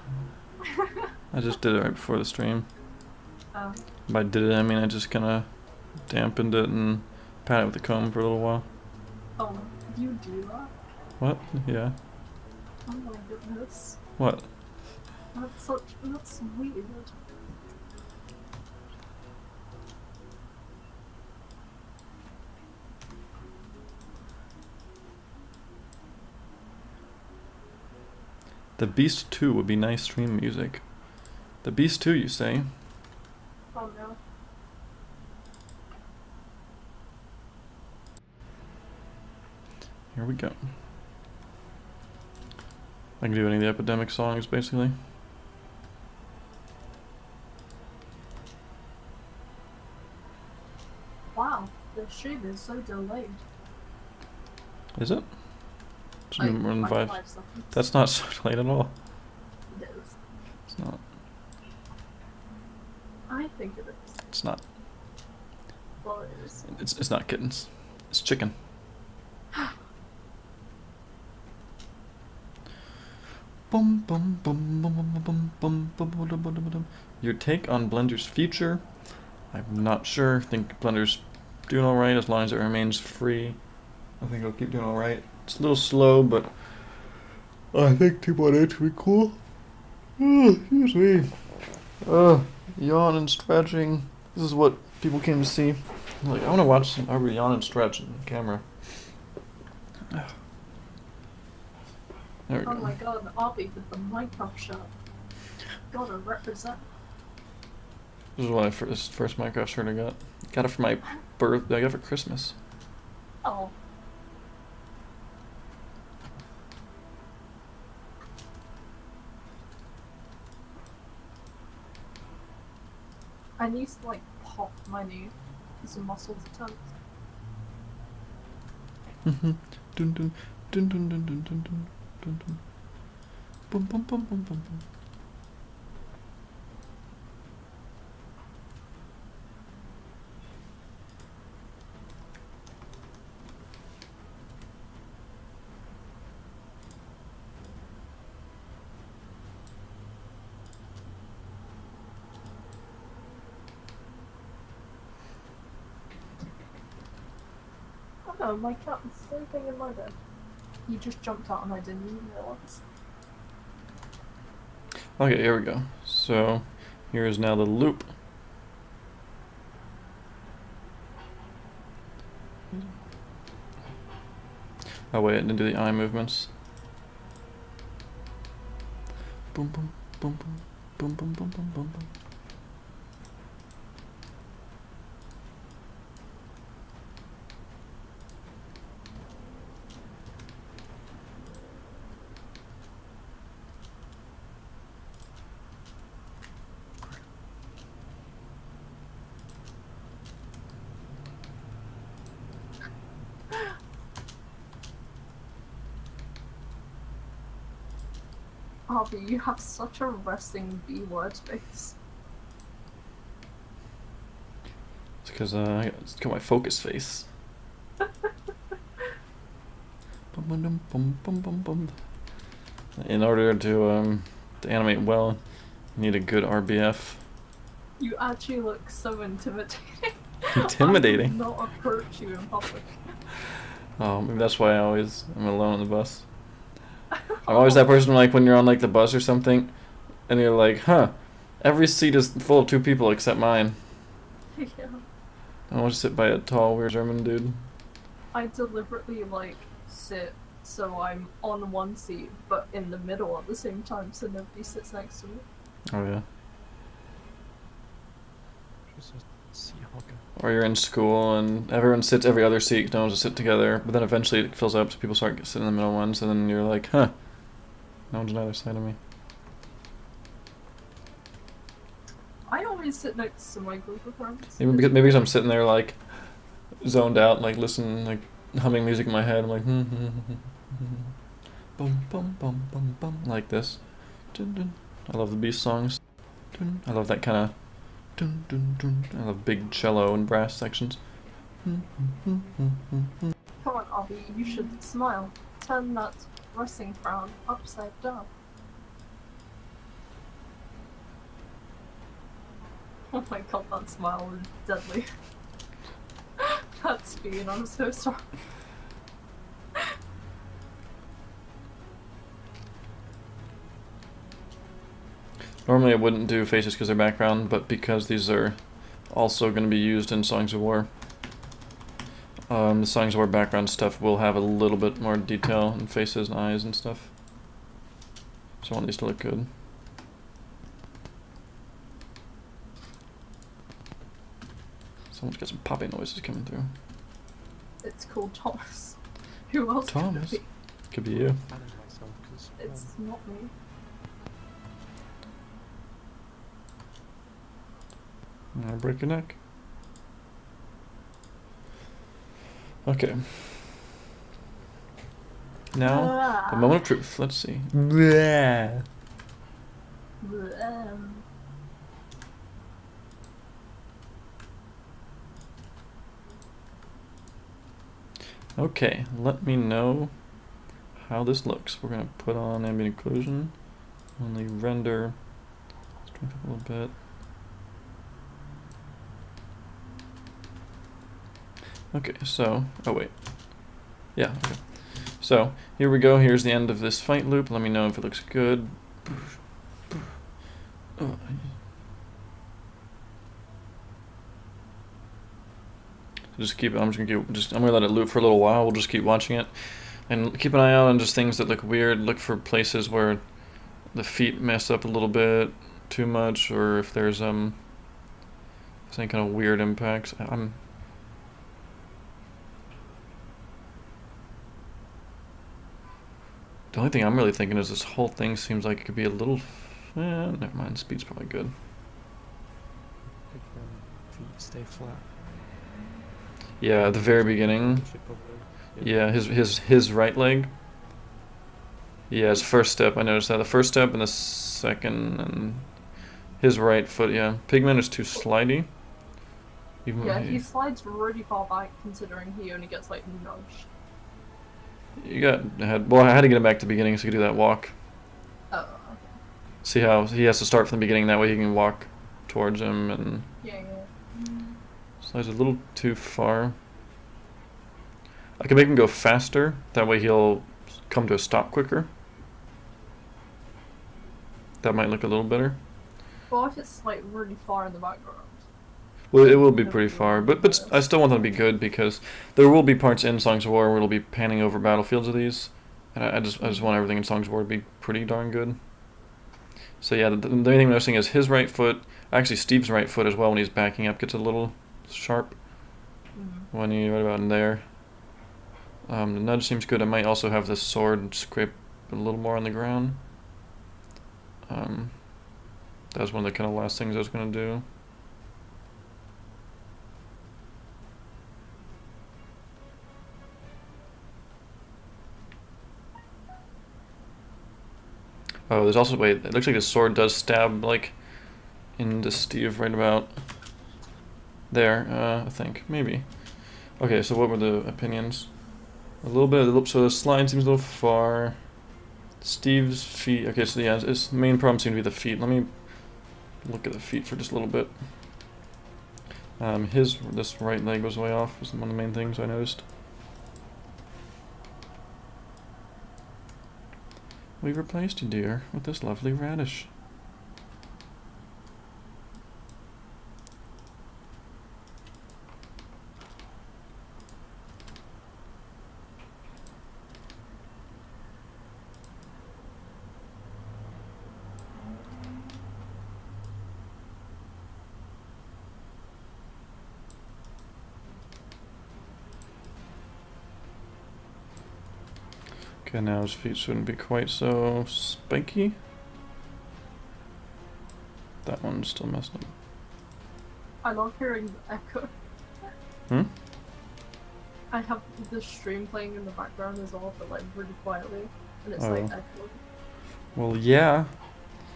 I just did it right before the stream. By did it, I mean I just kind of dampened it and pat it with a comb for a little while. Oh, you do that? What? Yeah. Oh my goodness. What? That's weird. The Beast 2 would be nice stream music. The Beast 2, you say? Oh no. Here we go. I can do any of the Epidemic songs, basically. Wow, the stream is so delayed. Is it? It's Like, more than 5. 5 seconds. That's not so late at all. It is. It's not. I think it is. It's not. Well, it is. It's not kittens. It's chicken. Bum, bum, bum, bum, bum, bum, bum, bum, bum, bum, bum, bum. Your take on Blender's future? I'm not sure. I think Blender's doing alright as long as it remains free. I think it'll keep doing alright. It's a little slow, but I think 2.8 will be cool. Excuse me. Yawn and stretching. This is what people came to see. Like, I want to watch some RB yawn and stretch on camera. There we Oh go. my god, RB with the Minecraft shirt. Gotta represent. This is what I first Minecraft shirt I got. Got it for my birthday. I got it for Christmas. Oh. I used to like pop my knee with some muscles at times. Dun dun dun dun dun dun dun dun dun dun. Bum bum bum bum bum bum. Oh, my cat was sleeping in my bed. He just jumped out and I didn't even realize. Okay, here we go. So, here is now the loop. Oh wait, I didn't do the eye movements. Boom boom boom boom boom boom boom boom boom boom. RB, you have such a resting B-word face. It's because I got my focus face. Bum bum bum bum bum bum. In order to animate well, you need a good RBF. You actually look so intimidating. Intimidating? I would not approach you in public. Maybe that's why I'm alone on the bus. I'm always that person like when you're on like the bus or something, and you're like, huh, every seat is full of 2 people except mine. Yeah. I want to sit by a tall, weird German dude. I deliberately like sit so I'm on one seat but in the middle at the same time so nobody sits next to me. Oh yeah. Just a sea hogger. Or you're in school and everyone sits every other seat, no one's to sit together, but then eventually it fills up so people start sitting in the middle ones, and then you're like, huh, no one's on either side of me. I always sit next to my group of friends. Maybe because I'm sitting there like zoned out, like listening, like humming music in my head. I'm like, bum bum bum bum bum, like this. Dun, dun. I love the Beast songs. Dun. I love that kind of. Dun, dun, dun. I love big cello and brass sections. Come on, Avi, you should smile. Turn that resting frown upside down. Oh my god, that smile was deadly. That's speed, I'm so sorry. Normally I wouldn't do faces because they're background, but because these are also going to be used in Songs of War, the Songs of War background stuff will have a little bit more detail in faces and eyes and stuff. So I want these to look good. Someone's got some popping noises coming through. It's called Thomas. Who else Thomas? could it Could be you. Fanning myself because be? It's not me. I'll break your neck. Okay. Now, the moment of truth. Let's see. Bleh. Okay, let me know how this looks. We're gonna put on ambient occlusion, only render, strength up a little bit. Okay, so, oh wait. Yeah, okay. So, here we go. Here's the end of this fight loop. Let me know if it looks good. Oh. Just keep it, I'm gonna let it loop for a little while. We'll just keep watching it. And keep an eye out on just things that look weird. Look for places where the feet mess up a little bit too much, or if there's any kind of weird impacts. The only thing I'm really thinking is this whole thing seems like it could be a little... never mind, speed's probably good. Make feet stay flat. Yeah, at the very beginning. Yeah, his right leg. Yeah, his first step, I noticed that. The first step and the second, and his right foot, yeah. Pigment is too slidey. Yeah, he slides really far back considering he only gets like nudged. You got ahead. Well, I had to get him back to the beginning so he could do that walk. Oh, okay. See how he has to start from the beginning, that way he can walk towards him, and Yeah. slides a little too far. I can make him go faster, that way he'll come to a stop quicker. That might look a little better. Well, if it's like really far in the background. Well, it will be pretty far, but I still want them to be good, because there will be parts in Songs of War where it'll be panning over battlefields of these, and I just want everything in Songs of War to be pretty darn good. So yeah, the only thing I'm noticing is his right foot, actually Steve's right foot as well, when he's backing up, gets a little sharp when you right about in there. The nudge seems good. I might also have this sword scrape a little more on the ground. That was one of the kind of last things I was going to do. Oh, there's also, wait, it looks like the sword does stab, like, into Steve right about there, I think, maybe. Okay, so what were the opinions? A little bit of the, so the slide seems a little far. Steve's feet, okay, so yeah, his main problem seems to be the feet. Let me look at the feet for just a little bit. This right leg was way off, was one of the main things I noticed. We've replaced you, dear, with this lovely radish. Okay, now his feet shouldn't be quite so spiky. That one's still messed up. I love hearing the echo. Hmm? I have the stream playing in the background as well, but like really quietly, and it's Oh. like echoing. Well, yeah.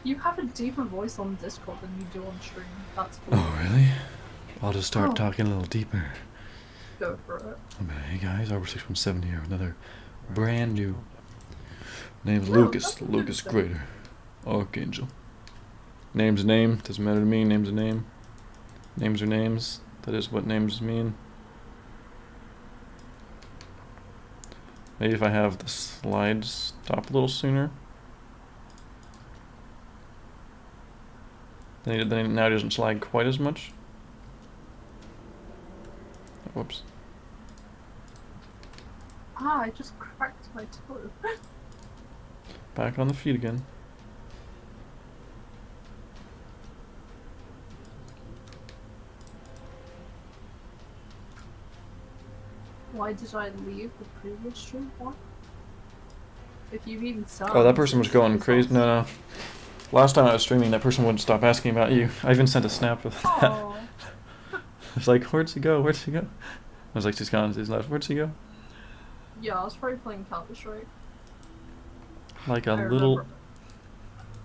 You have a deeper voice on Discord than you do on stream. That's cool. Oh, really? I'll just start Oh. talking a little deeper. Go for it. Hey guys, Arbor617 here, another brand new. Name's No, Lucas, that's Lucas interesting. Grader, Archangel. Name's a name, doesn't matter to me, name's a name. Names are names, that is what names mean. Maybe if I have the slides stop a little sooner. Then now it doesn't slide quite as much. Whoops. Ah, I just cracked my toe. Back on the feet again. Why did I leave the previous stream? What? If you've even said. Oh, that person was going crazy. No. Last time I was streaming, that person wouldn't stop asking about you. I even sent a snap of that. Oh. It's like, where'd she go? Where'd she go? I was like, she's gone. She's left. Where'd she go? Yeah, I was probably playing Counter-Strike. Like a I little.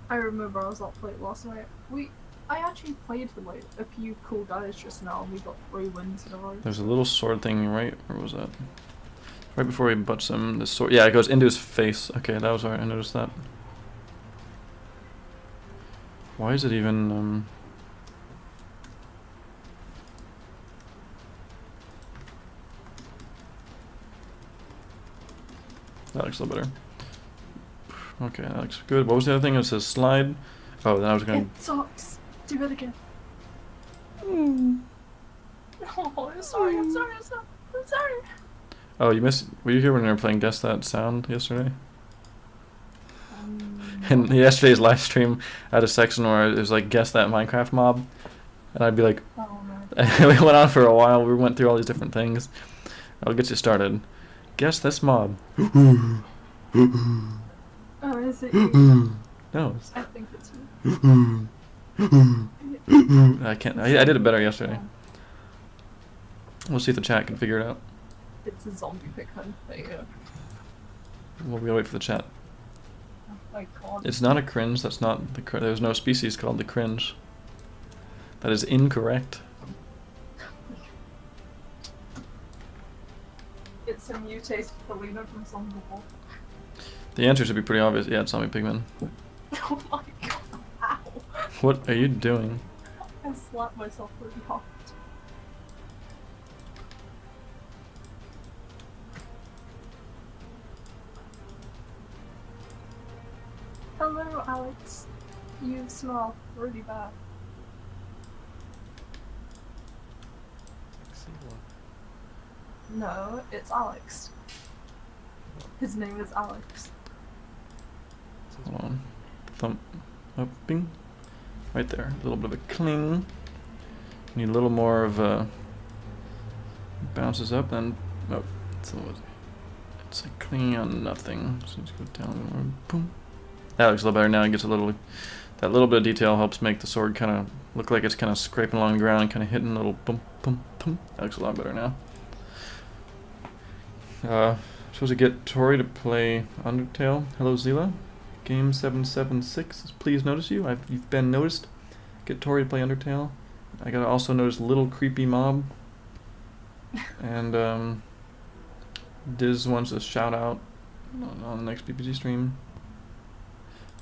remember I was up late last night. I actually played with like a few cool guys just now, and we got 3 wins in a row. There's a little sword thing, right? Where was that? Right before he butts him, the sword. Yeah, it goes into his face. Okay, that was alright. I noticed that. Why is it even? That looks a little better. Okay, that looks good. What was the other thing? It says slide. Oh, then I was going. It sucks. Do it again. Mm. Oh, I'm sorry. I'm sorry. I'm sorry. I'm sorry. Oh, you missed. Were you here when they were playing Guess That Sound yesterday? In yesterday's live stream, I had a section where it was like Guess That Minecraft Mob, and I'd be like, Oh my. we went on for a while. We went through all these different things. I'll get you started. Guess this mob. Oh, is it you? No. I think it's you. I can't. I did it better yesterday. We'll see if the chat can figure it out. It's a zombie pigman. There you go. We'll wait for the chat. Oh my god. It's not a cringe. That's not the. There's no species called the cringe. That is incorrect. It's a mutated Felina from Zombie War. The answer should be pretty obvious. Yeah, it's zombie pigmen. Oh my god. Ow. What are you doing? I slapped myself really hard. Hello, Alex. You smell really bad. No, it's Alex. His name is Alex. Hold on. Thump. Oh, bing. Right there. A little bit of a cling. Need a little more of a. Bounces up and. Oh. It's a cling on nothing. So let's go down. Boom. That looks a little better now. It gets a little. That little bit of detail helps make the sword kind of look like it's kind of scraping along the ground and kind of hitting a little boom, boom, boom. That looks a lot better now. Supposed to get Tori to play Undertale. Hello, Zila. Game 776. Please notice you. You've been noticed. Get Tori to play Undertale. I gotta also notice Little Creepy Mob. And Diz wants a shout out on the next PPG stream.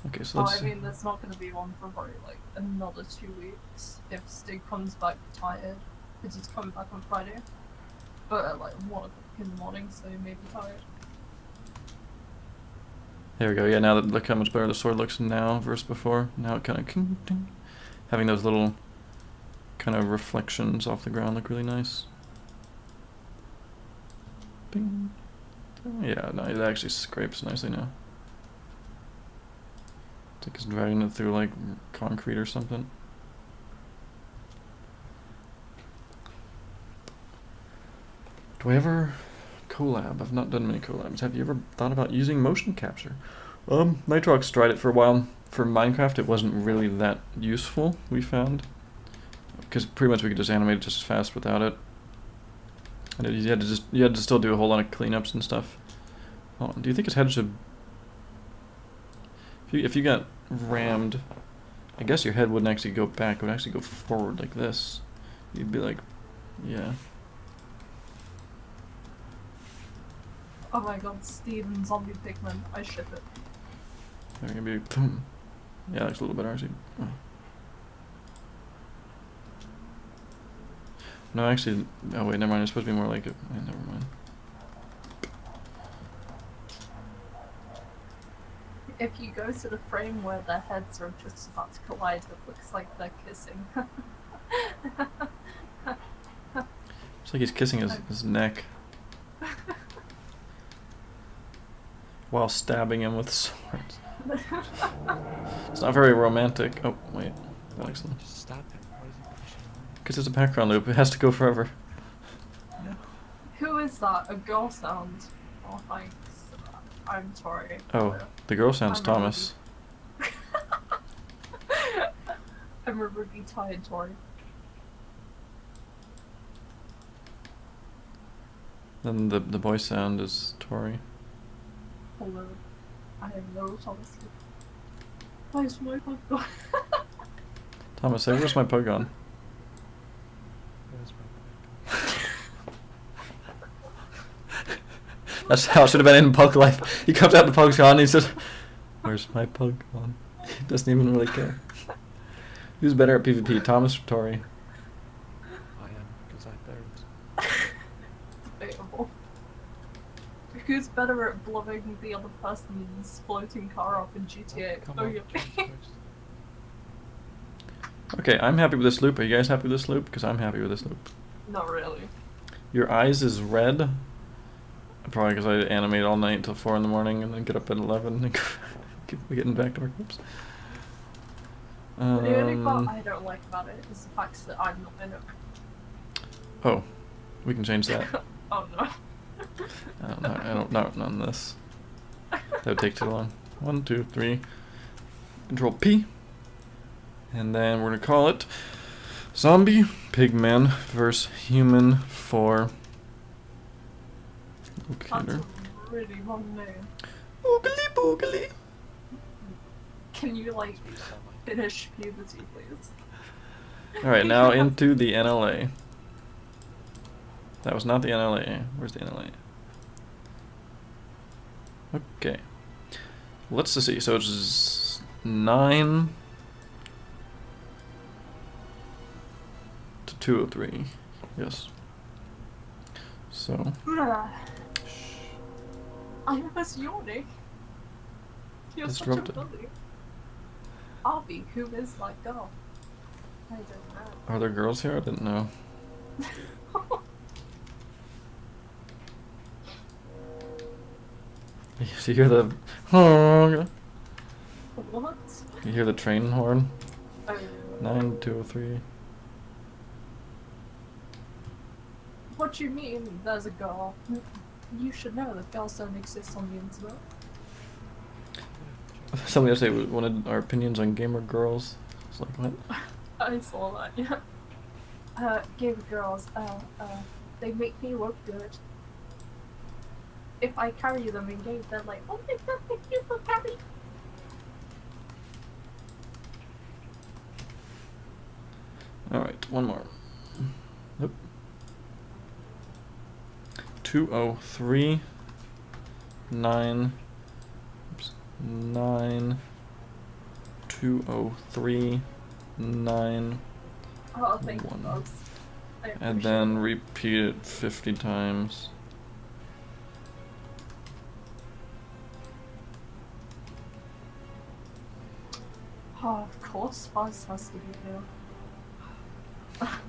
Okay, so let's. I mean, there's not going to be one for probably like another 2 weeks if Stig comes back tired, because he's coming back on Friday. But at like 1 o'clock in the morning, so he may be tired. There we go. Yeah, now that look how much better the sword looks now versus before. Now it kind of having those little kind of reflections off the ground look really nice. Bing. Yeah, no, it actually scrapes nicely now. It's like it's dragging it through like concrete or something. Do I ever collab? I've not done many collabs. Have you ever thought about using motion capture? Nitrox tried it for a while. For Minecraft, it wasn't really that useful, we found. Because pretty much we could just animate it just as fast without it. And you had to still do a whole lot of cleanups and stuff. Oh, do you think his head should... If you got rammed, I guess your head wouldn't actually go back, it would actually go forward like this. You'd be like, yeah. Oh my god, Steven Zombie Pigman, I ship it. There can be, boom. Yeah, looks a little better actually. Oh. No, actually, oh wait, never mind, it's supposed to be more like it. Never mind. If you go to the frame where their heads are just about to collide, it looks like they're kissing. It's like he's kissing his neck. While stabbing him with swords. It's not very romantic. Oh, wait. That looks like... Just stab him. Why is he pushing him? Because it's a background loop. It has to go forever. No. Who is that? A girl sound? Oh, thanks. I'm sorry. Oh, the girl sounds I'm Thomas. I'm a really tired Tori. Then the boy sound is Tori. Hello. I am no Thomas. Where's my pug? Thomas, say, where's my pug on? Where's my That's how it should have been in Pug Life. He comes out, the pug's gone, and he says, "Where's my pug gone?" He doesn't even really care. Who's better at PvP, Thomas or Tori? I am, because I don't. Debatable. Who's better at blowing the other person's floating car up in GTA? Come Oh, on, yeah. James first. Okay, I'm happy with this loop. Are you guys happy with this loop? Because I'm happy with this loop. Not really. Your eyes is red. Probably because I animate all night until 4 in the morning and then get up at 11 and keep getting back to work. Oops. The only part I don't like about it is the fact that I'm not in it. Oh, we can change that. Oh no. I don't know on this. That would take too long. 1, 2, 3. Control P. And then we're gonna call it Zombie Pigman vs. Human for That's Locator. a really long name. Boogly boogly. Can you, like, You sound like finish puberty, please? Alright, now into the NLA. That was not the NLA. Where's the NLA? Okay. Let's just see. So it's 9 to 203. Yes. So. I was yawning. You're Disrupted. such a bully. R.B, who is that girl? I don't know. Are there girls here? I didn't know. You hear the horn? What? You hear the train horn? Oh. 9203. What do you mean, there's a girl? You should know that girls don't exist on the internet. Somebody else wanted our opinions on gamer girls. It's like, what? I saw that, yeah. Gamer girls, they make me look good. If I carry them in game, they're like, oh my god, thank you for carrying. Alright, one more. Nope. 203 9 oops, 9 203 9 Oh, thank you, One. folks. I and appreciate then it. repeat it 50 times. Oh, of course, Fuzz has to be here.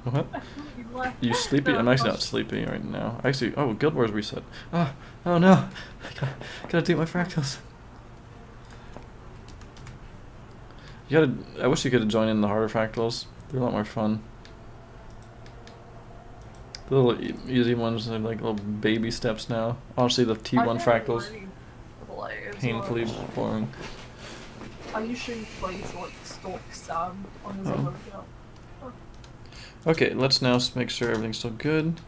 What? I thought you left. You sleepy? No, I'm actually not Fuzz- sleepy right now. Actually, oh, Guild Wars reset. Oh no! I gotta do my fractals. I wish you could join in the harder fractals. They're a lot more fun. The little easy ones are like little baby steps now. Honestly, the I T1 don't fractals, really play as painfully much. boring. I usually play to like stalk Sam on his Oh. other account. Okay, let's now make sure everything's still good.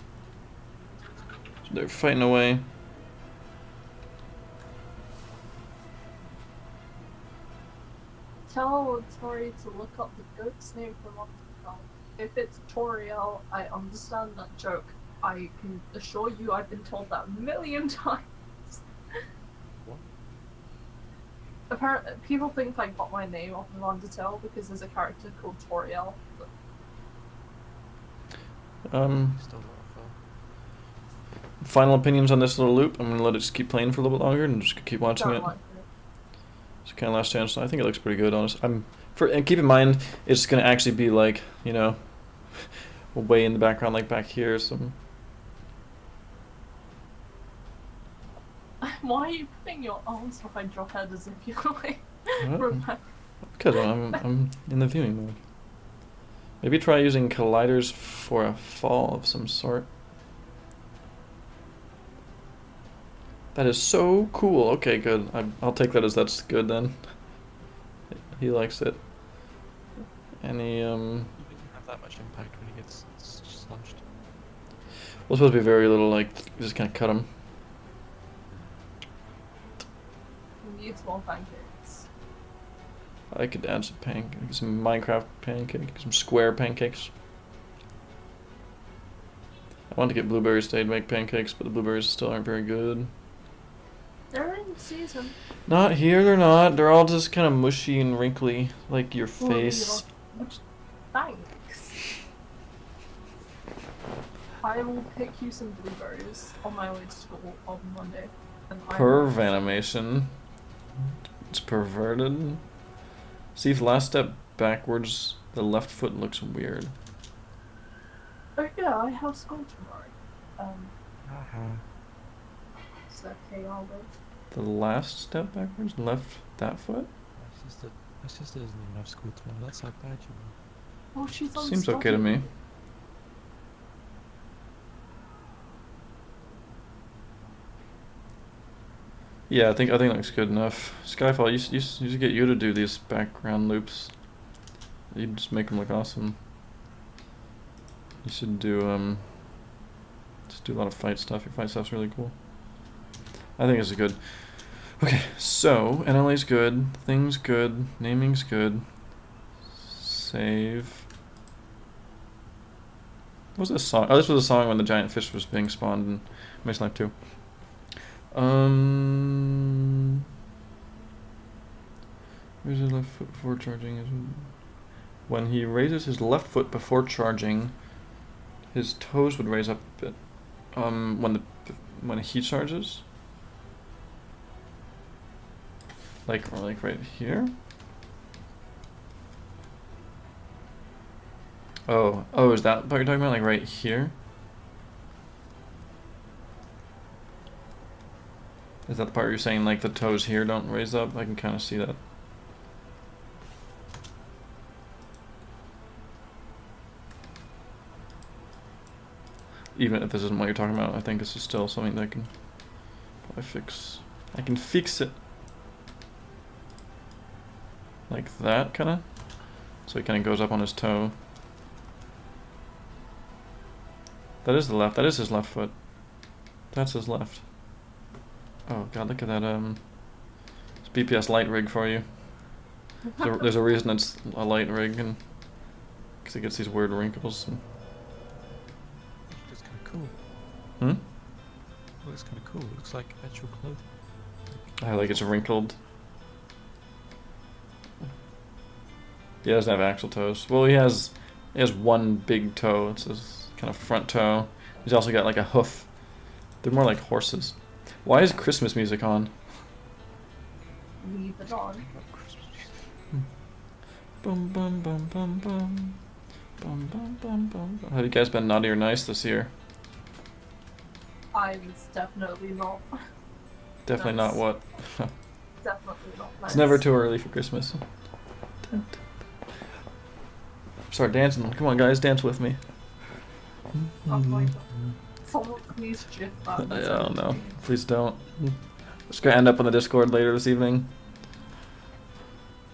So they're fighting away. Tell Tori to look up the goat's name from Octagon. If it's Toriel, I understand that joke. I can assure you I've been told that a million times. what? Apparently, people think I got my name off of Undertale because there's a character called Toriel. But Still not Final opinions on this little loop. I'm gonna let it just keep playing for a little bit longer and just keep watching don't it. like it. It's kind of last chance. I think it looks pretty good, honestly. And keep in mind, it's gonna actually be like, you know, way in the background, like back here. Some. Why are you putting your arms behind your head as if you're like What? Rebecca? Because I'm in the viewing mode. Maybe try using colliders for a fall of some sort. That is so cool. Okay, good. I'll take that as that's good then. He likes it. Any He doesn't have that much impact when he gets slunched. well, it's supposed to be very little, like just kind of cut him. We need small pancakes. I could add some Minecraft pancakes, some square pancakes. I wanted to get blueberries today to make pancakes, but the blueberries still aren't very good. can see them. Not here, they're not. They're all just kind of mushy and wrinkly, like your Well, face. which, thanks. I will pick you some blueberries on my way to school on Monday. And Perv animation. It's perverted. See, if the last step backwards, the left foot looks weird. Oh yeah, I have school tomorrow. Haha. It's okay, I'll go. The last step backwards, left that foot? My sister doesn't even have school tomorrow. That's how bad you are. Oh, she's on Seems okay to study. me. Yeah, I think it looks good enough. Skyfall, you should get you to do these background loops. You just make them look awesome. You should do just do a lot of fight stuff. Your fight stuff's really cool. I think it's good. Okay, so NLA's good, things good, naming's good. Save. What was this song? Oh, this was a song when the giant fish was being spawned in Mason Life 2. Where's his left foot before charging? When he raises his left foot before charging, his toes would raise up a bit. When he charges, like right here. Oh, is that what you're talking about? Like right here? Is that the part you're saying, like the toes here don't raise up? I can kind of see that. Even if this isn't what you're talking about, I think this is still something that I can probably fix. I can fix it. Like that, kind of. So he kind of goes up on his toe. That is the left. That is his left foot. That's his left. Oh god, look at that, it's BPS light rig for you. There's a reason it's a light rig, and because it gets these weird wrinkles. And It's kind of cool. Hmm? Looks kind of cool. Looks like actual clothing. I like it's wrinkled. He doesn't have actual toes. Well, he has one big toe. It's his kind of front toe. He's also got like a hoof. They're more like horses. Why is Christmas music on? Leave it on. Bum bum bum bum bum. Bum bum bum bum bum. Have you guys been naughty or nice this year? I was definitely not. Definitely Nice. not what? Definitely not. It's never too early for Christmas. Start dancing. Come on, guys, dance with me. Oh my god. Someone please gif that. I don't know. Please don't. It's gonna end up on the Discord later this evening.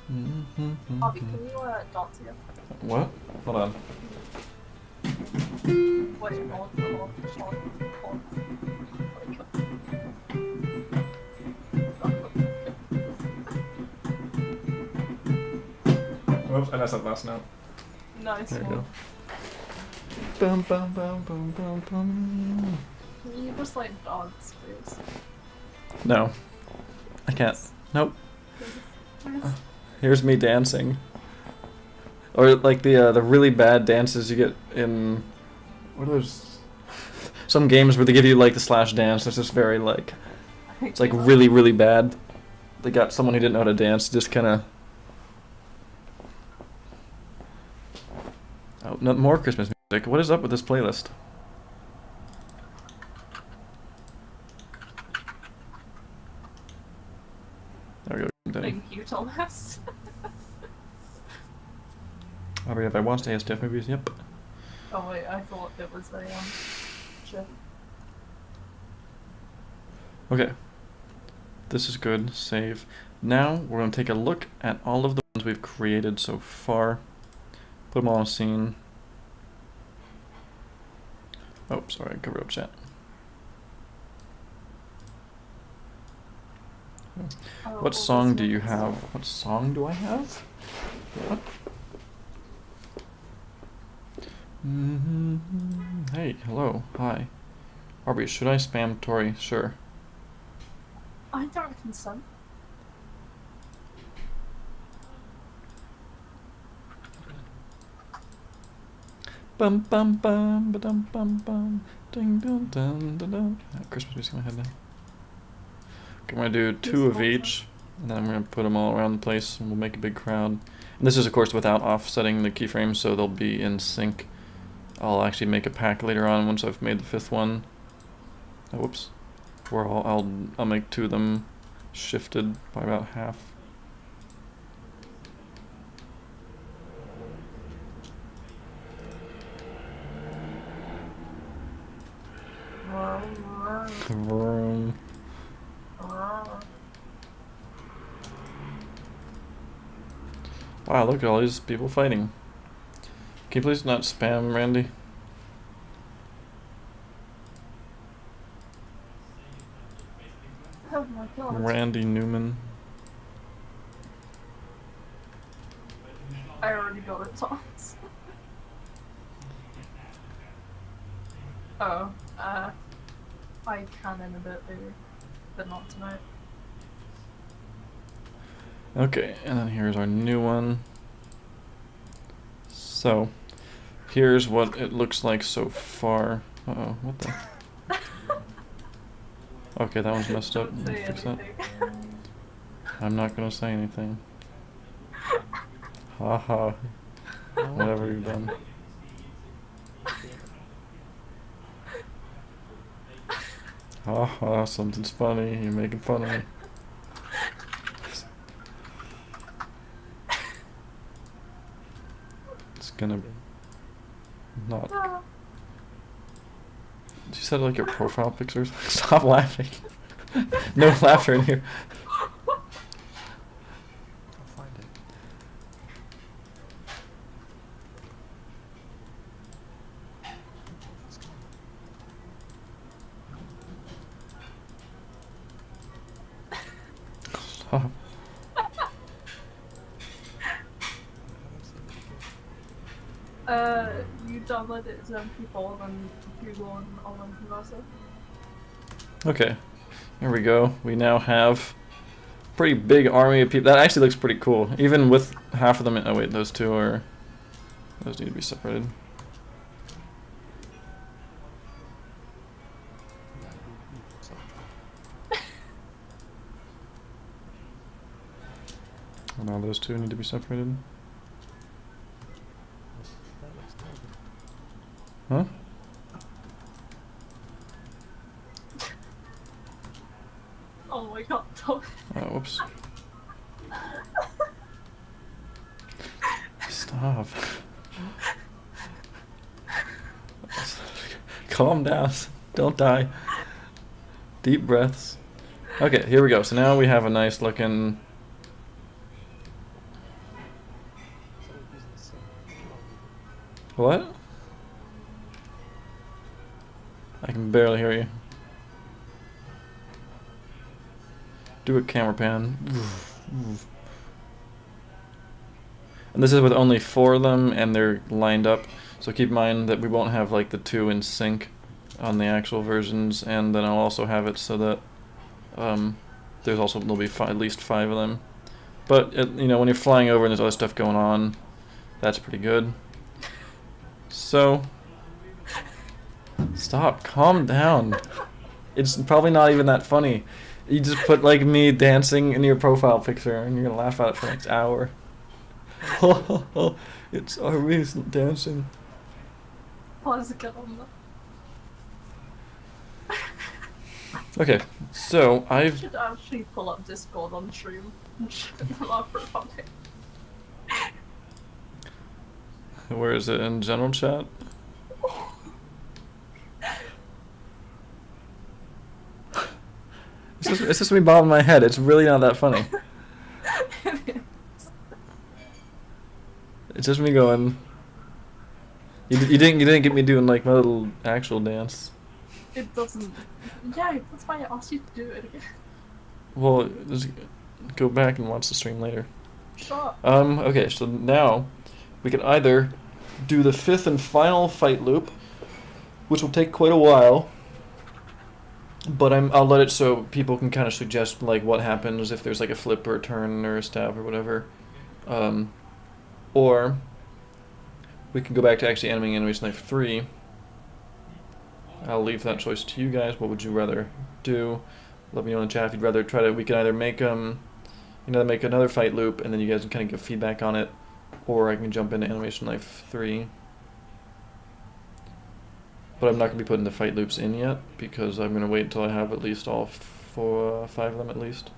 Bobby, can you dance here? What? Hold on. Wait, on. Whoops, I messed up last note. Nice There you one. go. Bum bum bum bum bum bum. Can you just like dance, please? No, I can't. Nope. Please? Here's me dancing. Or like the really bad dances you get in what are those? Some games where they give you like the slash dance. That's just very like it's like really really bad. They got someone who didn't know how to dance, just kind of. Oh, no more Christmas music. What is up with this playlist? There we go. Continue. Thank you, Thomas. Aubrey, have I watched ASDF movies? Yep. Oh wait, I thought it was a chip. Okay. This is good. Save. Now we're going to take a look at all of the ones we've created so far. Put them all in a scene. Oh, sorry, I covered up chat. What song do you have? What song do I have? What? Hey, hello, hi. Aubrey, should I spam Tori? Sure. I don't consent. Bum bum bum ba dum bum bum ding dum dum dum dum. Christmas music in my head now. Okay, I'm gonna do 2 of each, and then I'm gonna put them all around the place, and we'll make a big crowd. And this is, of course, without offsetting the keyframes, so they'll be in sync. I'll actually make a pack later on once I've made the 5th one. Oh, whoops. Where I'll make 2 of them shifted by about half. Vroom. Wow, look at all these people fighting. Can you please not spam Randy? Oh my god. Randy Newman. I already got it, Thomas. Oh, I can in a bit later, but not tonight. Okay, and then here's our new one. So, here's what it looks like so far. Uh-oh, what the? Okay, that one's messed up. Don't say Fix that. anything. I'm not gonna say anything. Haha. Whatever you've done. Haha, something's funny. You're making fun of me. It's gonna not. You said like your profile pictures? Stop laughing. No laughter in here. I'll find it. Stop. You download it as MP4 and Google and all them also. Okay, here we go. We now have a pretty big army of people. That actually looks pretty cool, even with half of them. Oh wait, those two are. Those need to be separated. Oh, now those two need to be separated. Huh? Oh my god, Tom. Oh, whoops. Stop. Calm down. Don't die. Deep breaths. Okay, here we go. So now we have a nice looking. What? I can barely hear you. Do a camera pan. And this is with only 4 of them, and they're lined up. So keep in mind that we won't have like the 2 in sync on the actual versions, and then I'll also have it so that there'll be at least 5 of them. But you know, when you're flying over and there's other stuff going on, that's pretty good. So stop, calm down. It's probably not even that funny. You just put like me dancing in your profile picture and you're gonna laugh at it for the next hour. It's R.B dancing. Pause again on that. Okay, so I should actually pull up Discord on stream and shit them up about it. Where is it, in general chat? It's just me bobbing my head. It's really not that funny. It's just me going. You didn't get me doing like my little actual dance. It doesn't. Yeah, that's why I asked you to do it again. Well, just go back and watch the stream later. Sure. Okay, so now we can either do the 5th and final fight loop, which will take quite a while, But I'll let it so people can kind of suggest like what happens if there's like a flip or a turn or a stab or whatever. Or we can go back to actually animating Animation Life 3. I'll leave that choice to you guys. What would you rather do? Let me know in the chat if you'd rather try to. We can either make make another fight loop, and then you guys can kind of give feedback on it, or I can jump into Animation Life 3. But I'm not going to be putting the fight loops in yet, because I'm going to wait until I have at least all 5 of them at least.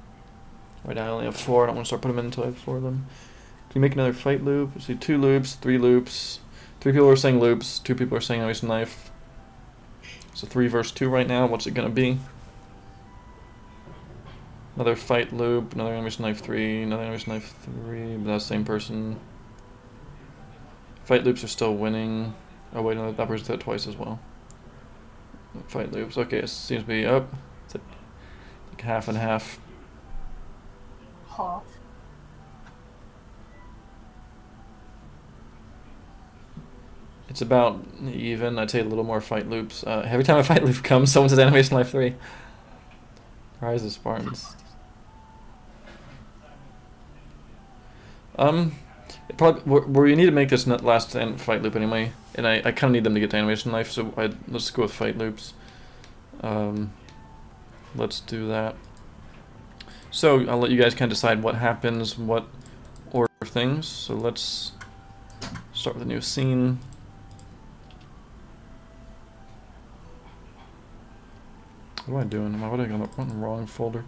Right now I only have 4, I don't want to start putting them in until I have 4 of them. Can we make another fight loop? Let's see, 2 loops, 3 loops. 3 people are saying loops, 2 people are saying Animation Life. So 3 versus 2 right now, what's it going to be? Another fight loop, another Animation Life 3, another Animation Life 3, but that's the same person. Fight loops are still winning. Oh wait, no, that person did it twice as well. Fight loops, okay, it seems to be up. It's like half and half. Half. It's about even. I'd say a little more fight loops. Every time a fight loop comes, someone says Animation Life 3. Rise of Spartans. Probably we need to make this last fight loop anyway, and I kind of need them to get to Animation Life, so let's go with fight loops. Let's do that. So I'll let you guys kind of decide what happens, what order of things. So let's start with a new scene. What am I doing? What am I going in the wrong folder?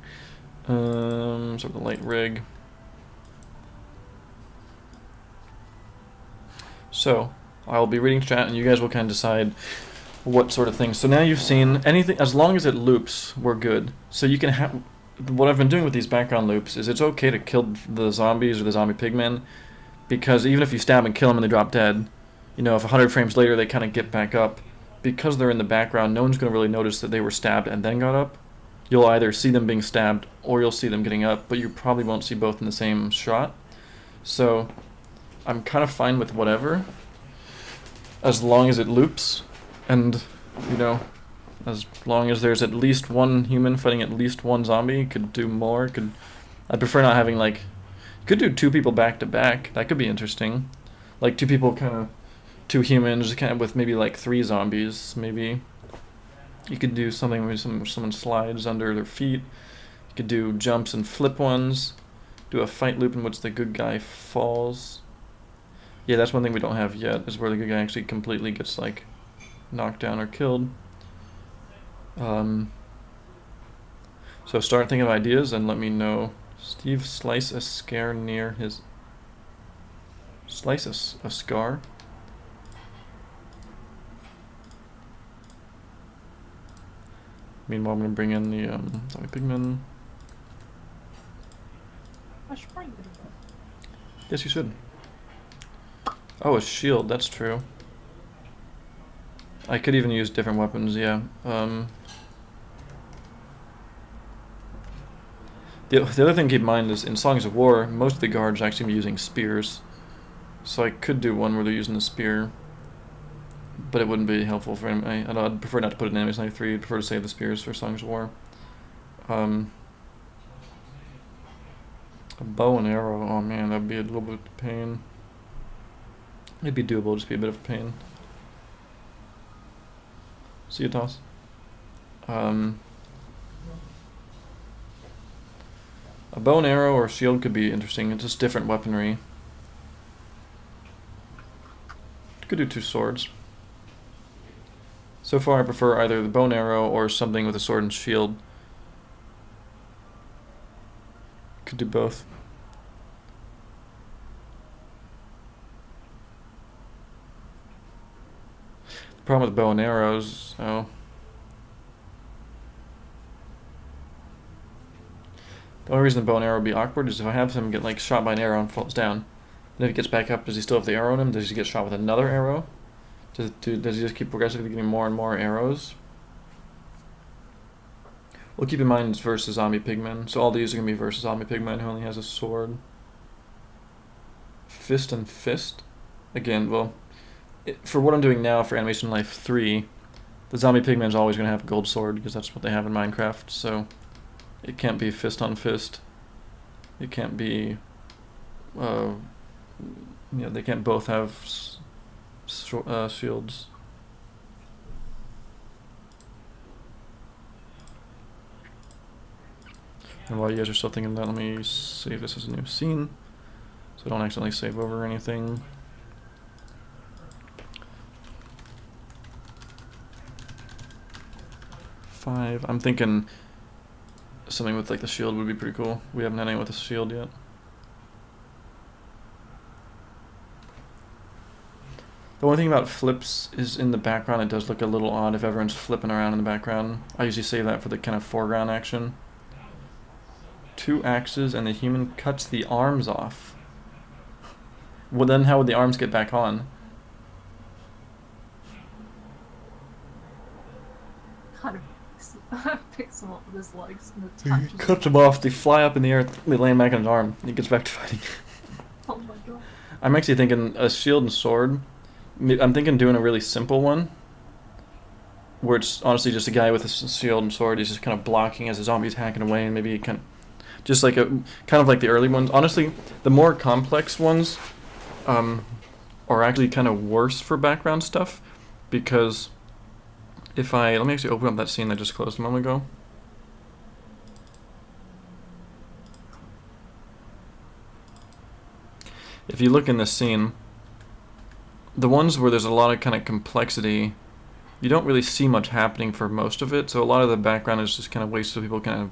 Start with the light rig. So I'll be reading chat, and you guys will kind of decide what sort of things. So now you've seen anything, as long as it loops, we're good. So you can have. What I've been doing with these background loops is it's okay to kill the zombies or the zombie pigmen, because even if you stab and kill them and they drop dead, you know, if 100 frames later they kind of get back up, because they're in the background, no one's going to really notice that they were stabbed and then got up. You'll either see them being stabbed or you'll see them getting up, but you probably won't see both in the same shot. So I'm kind of fine with whatever, as long as it loops, and, you know, as long as there's at least one human fighting at least one zombie. Could do more. I'd prefer not having, like, you could do 2 people back to back. That could be interesting. Like 2 people kind of, 2 humans kind of with maybe like 3 zombies. Maybe you could do something where someone slides under their feet. You could do jumps and flip ones. Do a fight loop in which the good guy falls. Yeah, that's one thing we don't have yet, is where the good guy actually completely gets, like, knocked down or killed. So start thinking of ideas and let me know. Steve, slice a scare near his... Slice a scar? Meanwhile, I'm going to bring in the zombie pigmen. I should probably do that. Yes, you should. Oh, a shield, that's true. I could even use different weapons, yeah. The other thing to keep in mind is in Songs of War, most of the guards are actually using spears. So I could do one where they're using the spear, but it wouldn't be helpful for anybody. I'd prefer not to put it in Animation Life 3. I'd prefer to save the spears for Songs of War. A bow and arrow, oh man, that'd be a little bit of pain. It'd be doable, just be a bit of a pain. See you, Toss. A bow and arrow or shield could be interesting. It's just different weaponry. Could do 2 swords. So far I prefer either the bow and arrow or something with a sword and shield. Could do both. The problem with bow and arrows, the only reason the bow and arrow would be awkward is if I have him get, like, shot by an arrow and falls down. Then if he gets back up, does he still have the arrow in him? Does he get shot with another arrow? Does he just keep progressively getting more and more arrows? Well, keep in mind it's versus zombie pigmen, so all these are going to be versus zombie pigmen who only has a sword. Fist and fist? Again, well, for what I'm doing now for Animation Life 3, the zombie pigman's always going to have a gold sword because that's what they have in Minecraft, so it can't be fist on fist. It can't be, you know, they can't both have shields. And while you guys are still thinking that, let me save this as a new scene so I don't accidentally save over anything. I'm thinking something with like the shield would be pretty cool. We haven't had anything with a shield yet. The only thing about flips is in the background it does look a little odd if everyone's flipping around in the background. I usually save that for the kind of foreground action. 2 axes and the human cuts the arms off. Well, then how would the arms get back on? Kind of picks him up with his legs and attaches Cuts them off, they fly up in the air, they land back on his arm, he gets back to fighting. Oh my god. I'm actually thinking a shield and sword. I'm thinking doing a really simple one, where it's honestly just a guy with a shield and sword, he's just kind of blocking as the zombie's hacking away, and maybe he can, just like kind of like the early ones. Honestly, the more complex ones are actually kind of worse for background stuff, because if let me actually open up that scene I just closed a moment ago. If you look in this scene, the ones where there's a lot of kind of complexity, you don't really see much happening for most of it, so a lot of the background is just kind of wasted of people kind of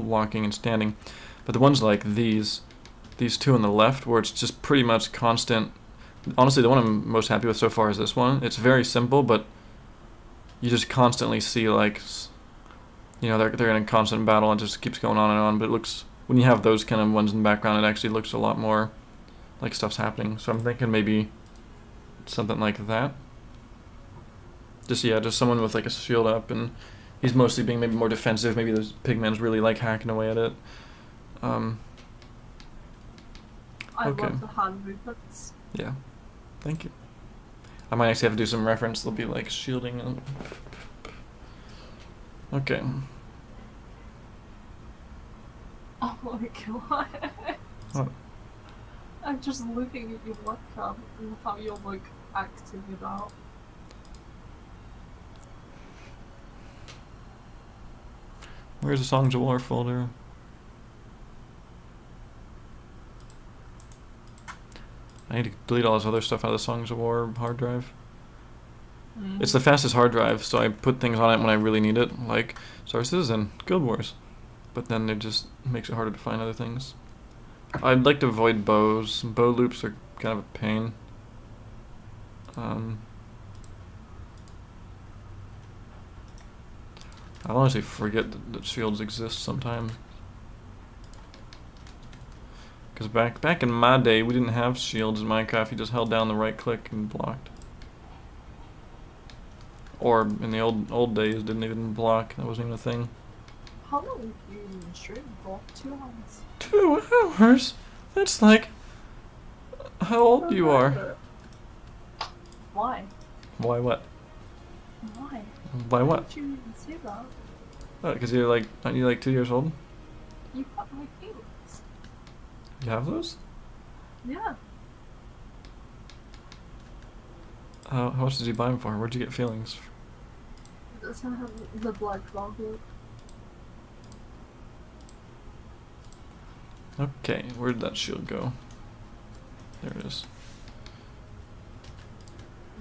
walking and standing. But the ones like these 2 on the left, where it's just pretty much constant. Honestly, the one I'm most happy with so far is this one. It's very simple, but you just constantly see, like, you know, they're in a constant battle and it just keeps going on and on. But it looks, when you have those kind of ones in the background, it actually looks a lot more like stuff's happening. So I'm thinking maybe something like that. Just someone with like a shield up, and he's mostly being maybe more defensive. Maybe those pigmen's really like hacking away at it. I Okay. love the hand movements. Yeah, thank you. I might actually have to do some reference. They'll be like shielding. Okay. Oh my god. What? I'm just looking at your webcam and how you're like acting it out. Where's the Songs of War folder? I need to delete all this other stuff out of the Songs of War hard drive. It's the fastest hard drive, so I put things on it when I really need it, like sources and Guild Wars. But then it just makes it harder to find other things. I'd like to avoid bows. Bow loops are kind of a pain. I honestly forget that shields exist sometimes. Because back in my day, we didn't have shields in Minecraft. You just held down the right click and blocked. Or in the old days, didn't even block. That wasn't even a thing. How long have you been streaming for? 2 hours. 2 hours? That's like how old you are. Why? Why what? Why? Why Why what? did you even say that? Because you're like, aren't you like 2 years old? You got my feelings. You have those? Yeah. How much did you buy them for? Where'd you get feelings? Does it have the black logo? Okay, where'd that shield go? There it is.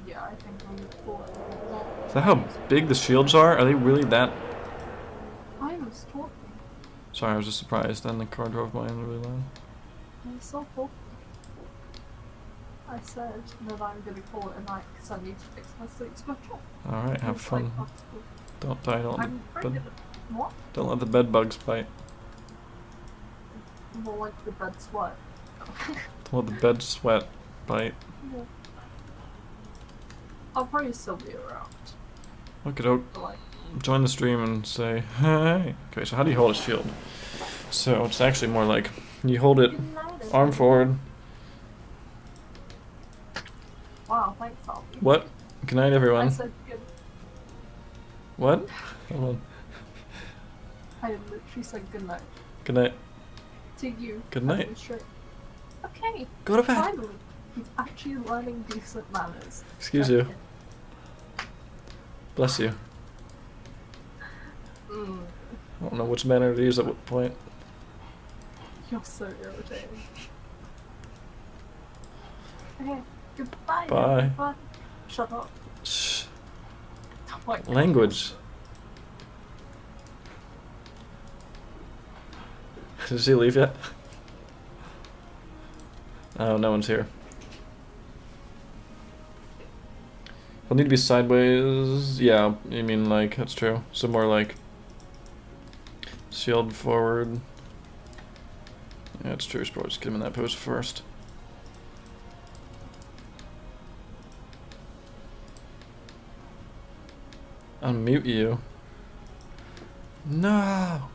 Yeah, I think I'm gonna pull it. Is that how big the shields are? Are they really that? I was talking. Sorry, I was just surprised. Then the car drove by and really loud. I was so talking. I said that I'm gonna call it a night because I need to fix my sleep schedule. Alright, have It's like, fun. that's cool. Don't die, don't let I'm the afraid bed, of it. What? don't let the bed bugs bite. More like the bed sweat. Don't let the bed sweat bite. Yeah. I'll probably still be around. Okay, doke. But like, Join the stream and say, hey. Okay, so how do you hold a shield? So it's actually more like, you hold it, arm forward. Wow, thanks, Albie. What? Good night, I everyone. said good. What? Hold on. I literally said goodnight. Good night. To you. Good night. Okay. Go to bed. Finally. He's actually learning decent manners. Excuse you. Bless you. Mm, I don't know which manner to use at what point. you're so irritating. Okay. Goodbye. Bye. Everyone. Shut up. Shh. Oh my God. Language. Did she leave yet? Oh, no one's here. I'll need to be sideways. Yeah, you mean like, that's true. So more like shield forward. Yeah, it's true. Should probably just get him in that pose first. Unmute you. No.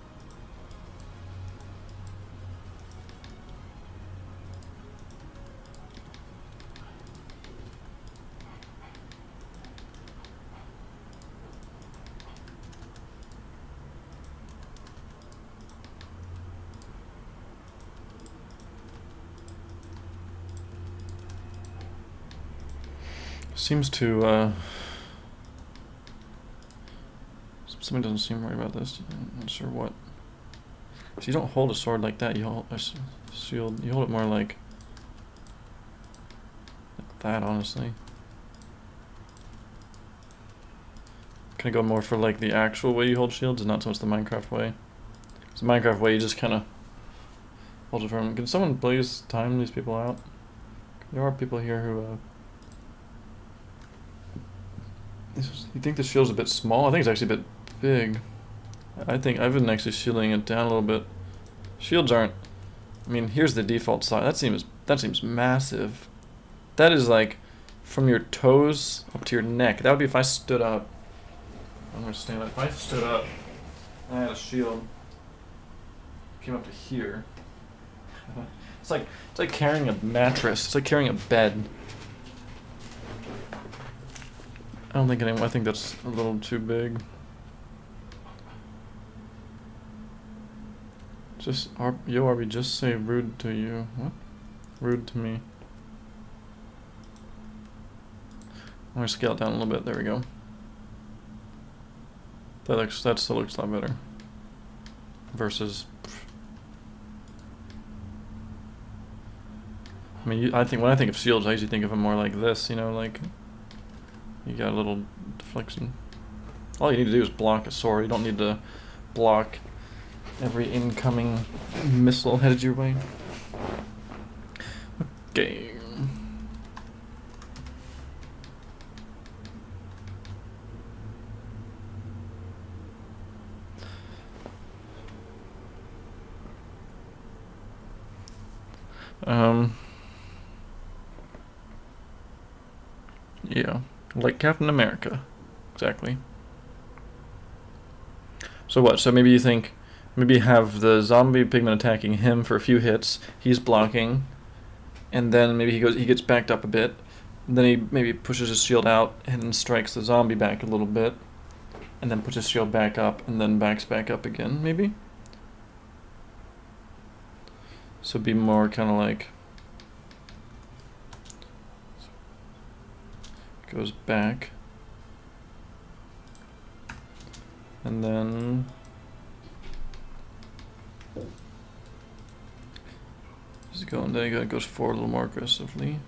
Seems to, something doesn't seem right about this. I'm not sure what. So you don't hold a sword like that, you hold a shield, you hold it more like that, honestly. Kind of go more for like the actual way you hold shields and not so much the Minecraft way. It's the Minecraft way, you just kind of hold it firm. Can someone please time these people out? There are people here who, you think the shield's a bit small? I think it's actually a bit big. I think I've been actually shielding it down a little bit. Shields aren't, I mean, here's the default size. That seems massive. That is like from your toes up to your neck. That would be if I stood up. I'm gonna stand up. If I stood up and I had a shield, came up to here. It's like carrying a mattress. It's like carrying a bed. I think that's a little too big. Just yo, RB, just say rude to you. What? Rude to me. I'm gonna scale it down a little bit. There we go. That still looks a lot better. Versus, I mean, when I think of shields, I usually think of them more like this. You know, like you got a little deflection. All you need to do is block a sword. You don't need to block every incoming missile headed your way. Okay. Yeah, like Captain America, exactly. So what? So maybe you think, maybe have the zombie pigman attacking him for a few hits. He's blocking, and then maybe he gets backed up a bit. And then he maybe pushes his shield out and strikes the zombie back a little bit, and then puts his shield back up and then backs back up again. Maybe. So be more kind of like goes back, and then just going. Then he goes forward a little more aggressively.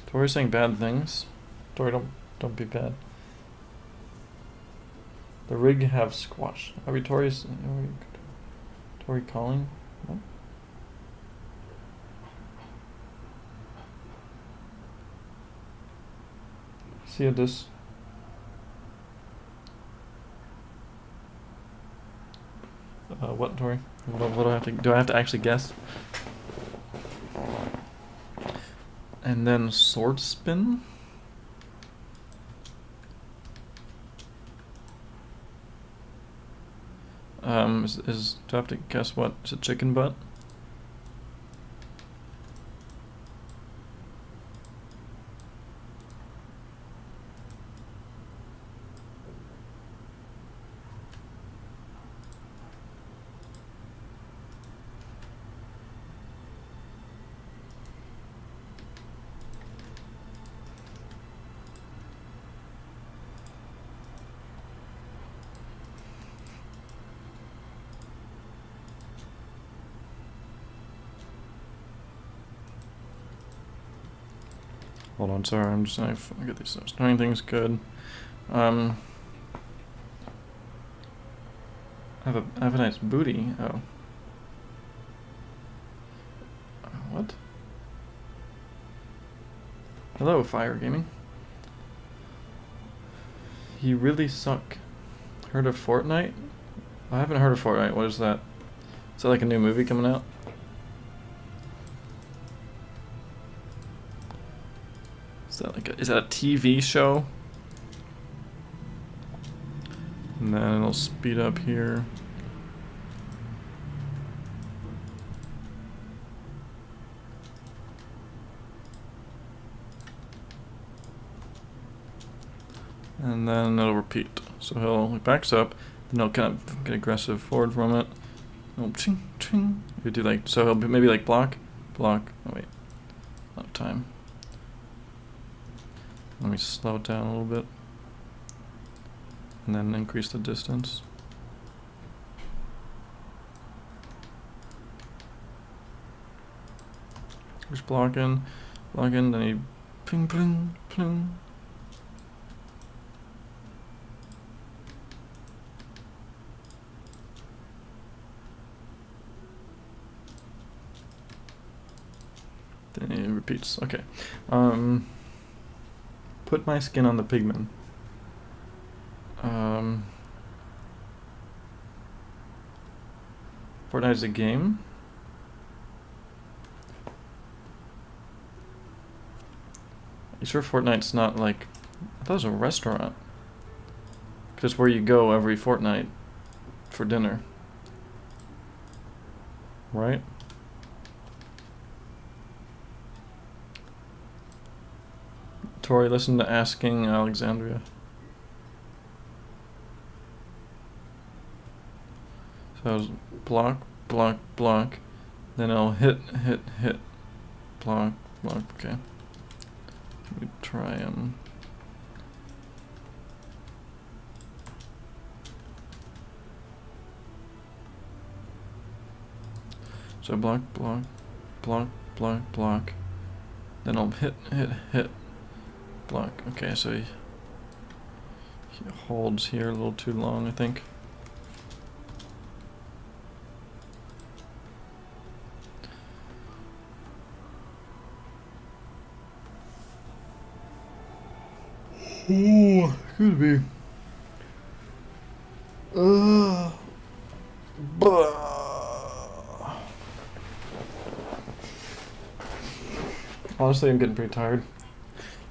Tori's saying bad things. Tori, don't be bad. The rig have squash. Are we Tori calling? What? See this? What, Tori? What do I have to? Do I have to actually guess? And then sword spin. Do I have to guess what? Is it chicken butt? Hold on, sorry, I'm just gonna get these starting things good. I have a nice booty. Oh. What? Hello, Fire Gaming. You really suck. Heard of Fortnite? I haven't heard of Fortnite. What is that? Is that like a new movie coming out? Is that a TV show? And then it'll speed up here. And then it'll repeat. So he backs up, then he'll kind of get aggressive forward from it. Oh, ching, ching. You do like, so he'll maybe like block. Oh wait, out of time. Let me slow it down a little bit. And then increase the distance. Just blocking, then he ping, ping, ping. Then he repeats. Okay. Put my skin on the pigman. Fortnite is a game. You sure Fortnite's not like... I thought it was a restaurant. 'Cause it's where you go every fortnight for dinner. Right? Tori, listen to Asking Alexandria. So it's block, block, block. Then I'll hit, block, block. Okay. Let me try and... So block, block, block, block, block. Then I'll hit, block. Okay, so he holds here a little too long, I think. Oh, could be. Honestly, I'm getting pretty tired.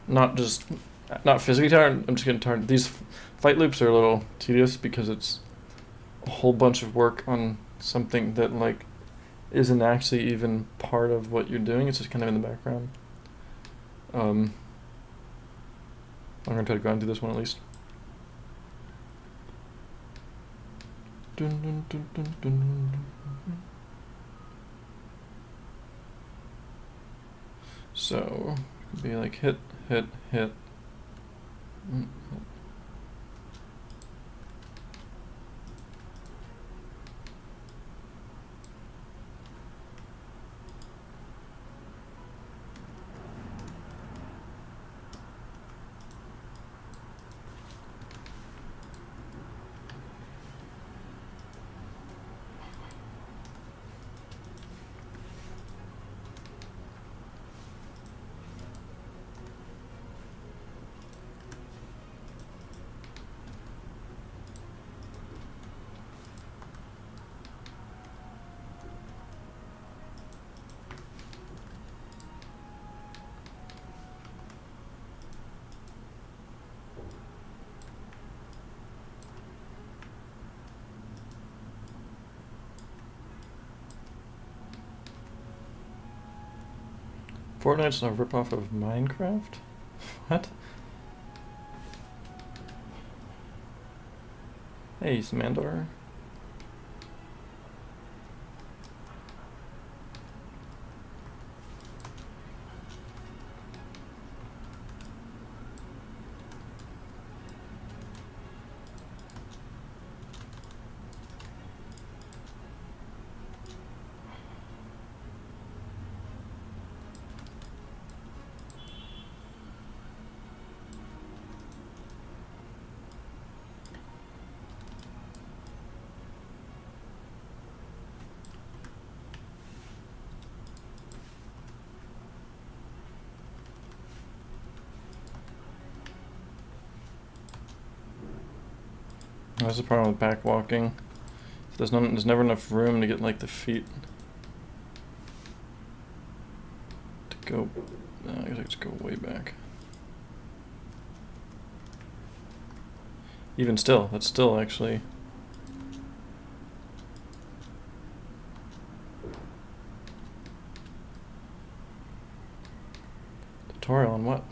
Not physically tired, I'm just getting tired. These fight loops are a little tedious because it's a whole bunch of work on something that like isn't actually even part of what you're doing. It's just kind of in the background. I'm gonna try to grind through this one at least. Dun, dun, dun, dun, dun. So, be like hit. Fortnite's a ripoff of Minecraft? What? Hey, Samandar. That's the problem with back walking. There's never enough room to get like the feet to go. I guess I just go way back. Even still, that's still actually. Tutorial on what?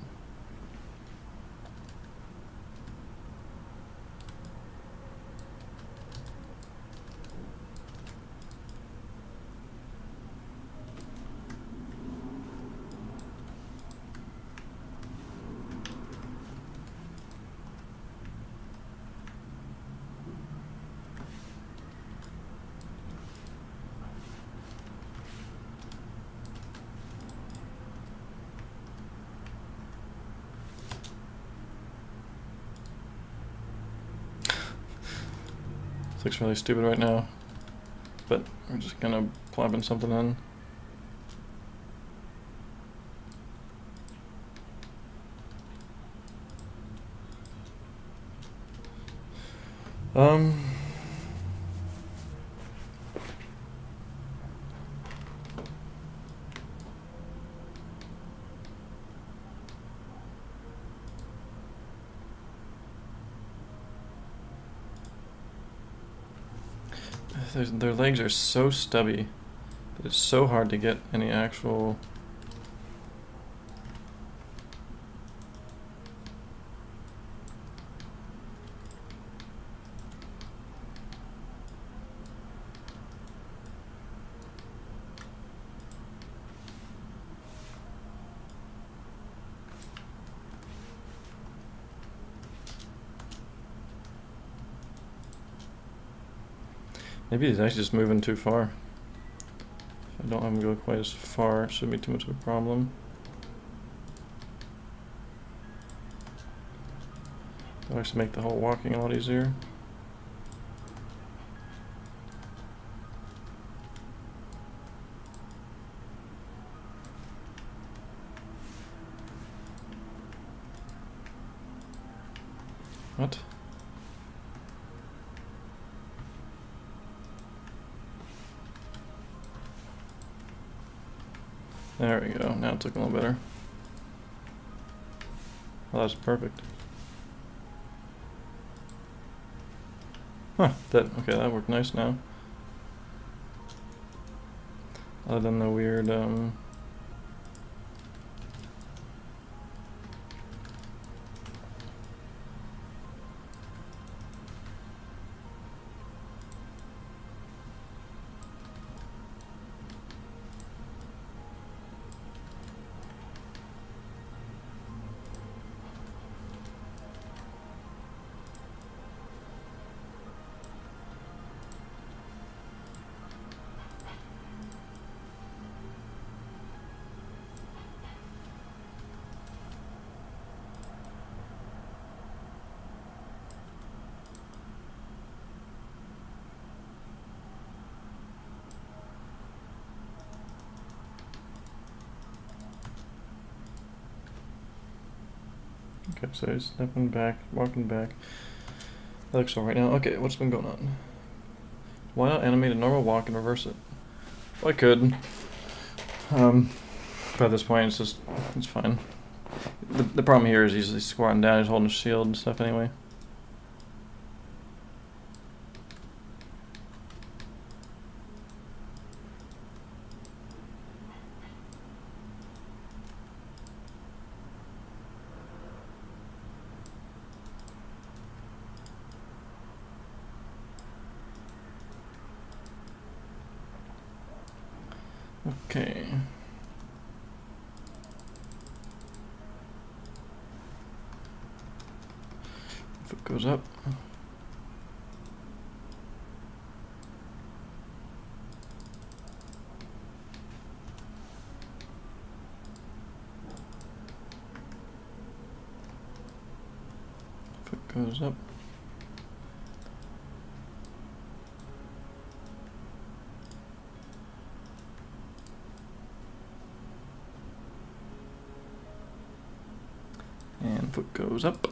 This looks really stupid right now, but we're just gonna plop in something in. Their legs are so stubby that it's so hard to get any actual. Maybe he's actually just moving too far. If I don't have him go quite as far, it shouldn't be too much of a problem. That'll actually make the whole walking a lot easier. What? There we go, now it's looking a little better. Oh, that's perfect. Huh, okay, that worked nice now. Other than the weird, okay, so he's stepping back, walking back. That looks all right now. Okay, what's been going on? Why not animate a normal walk and reverse it? Well, I could. But at this point, it's fine. The problem here is he's squatting down, he's holding a shield and stuff anyway. Okay. Foot goes up. Foot goes up. And foot goes up.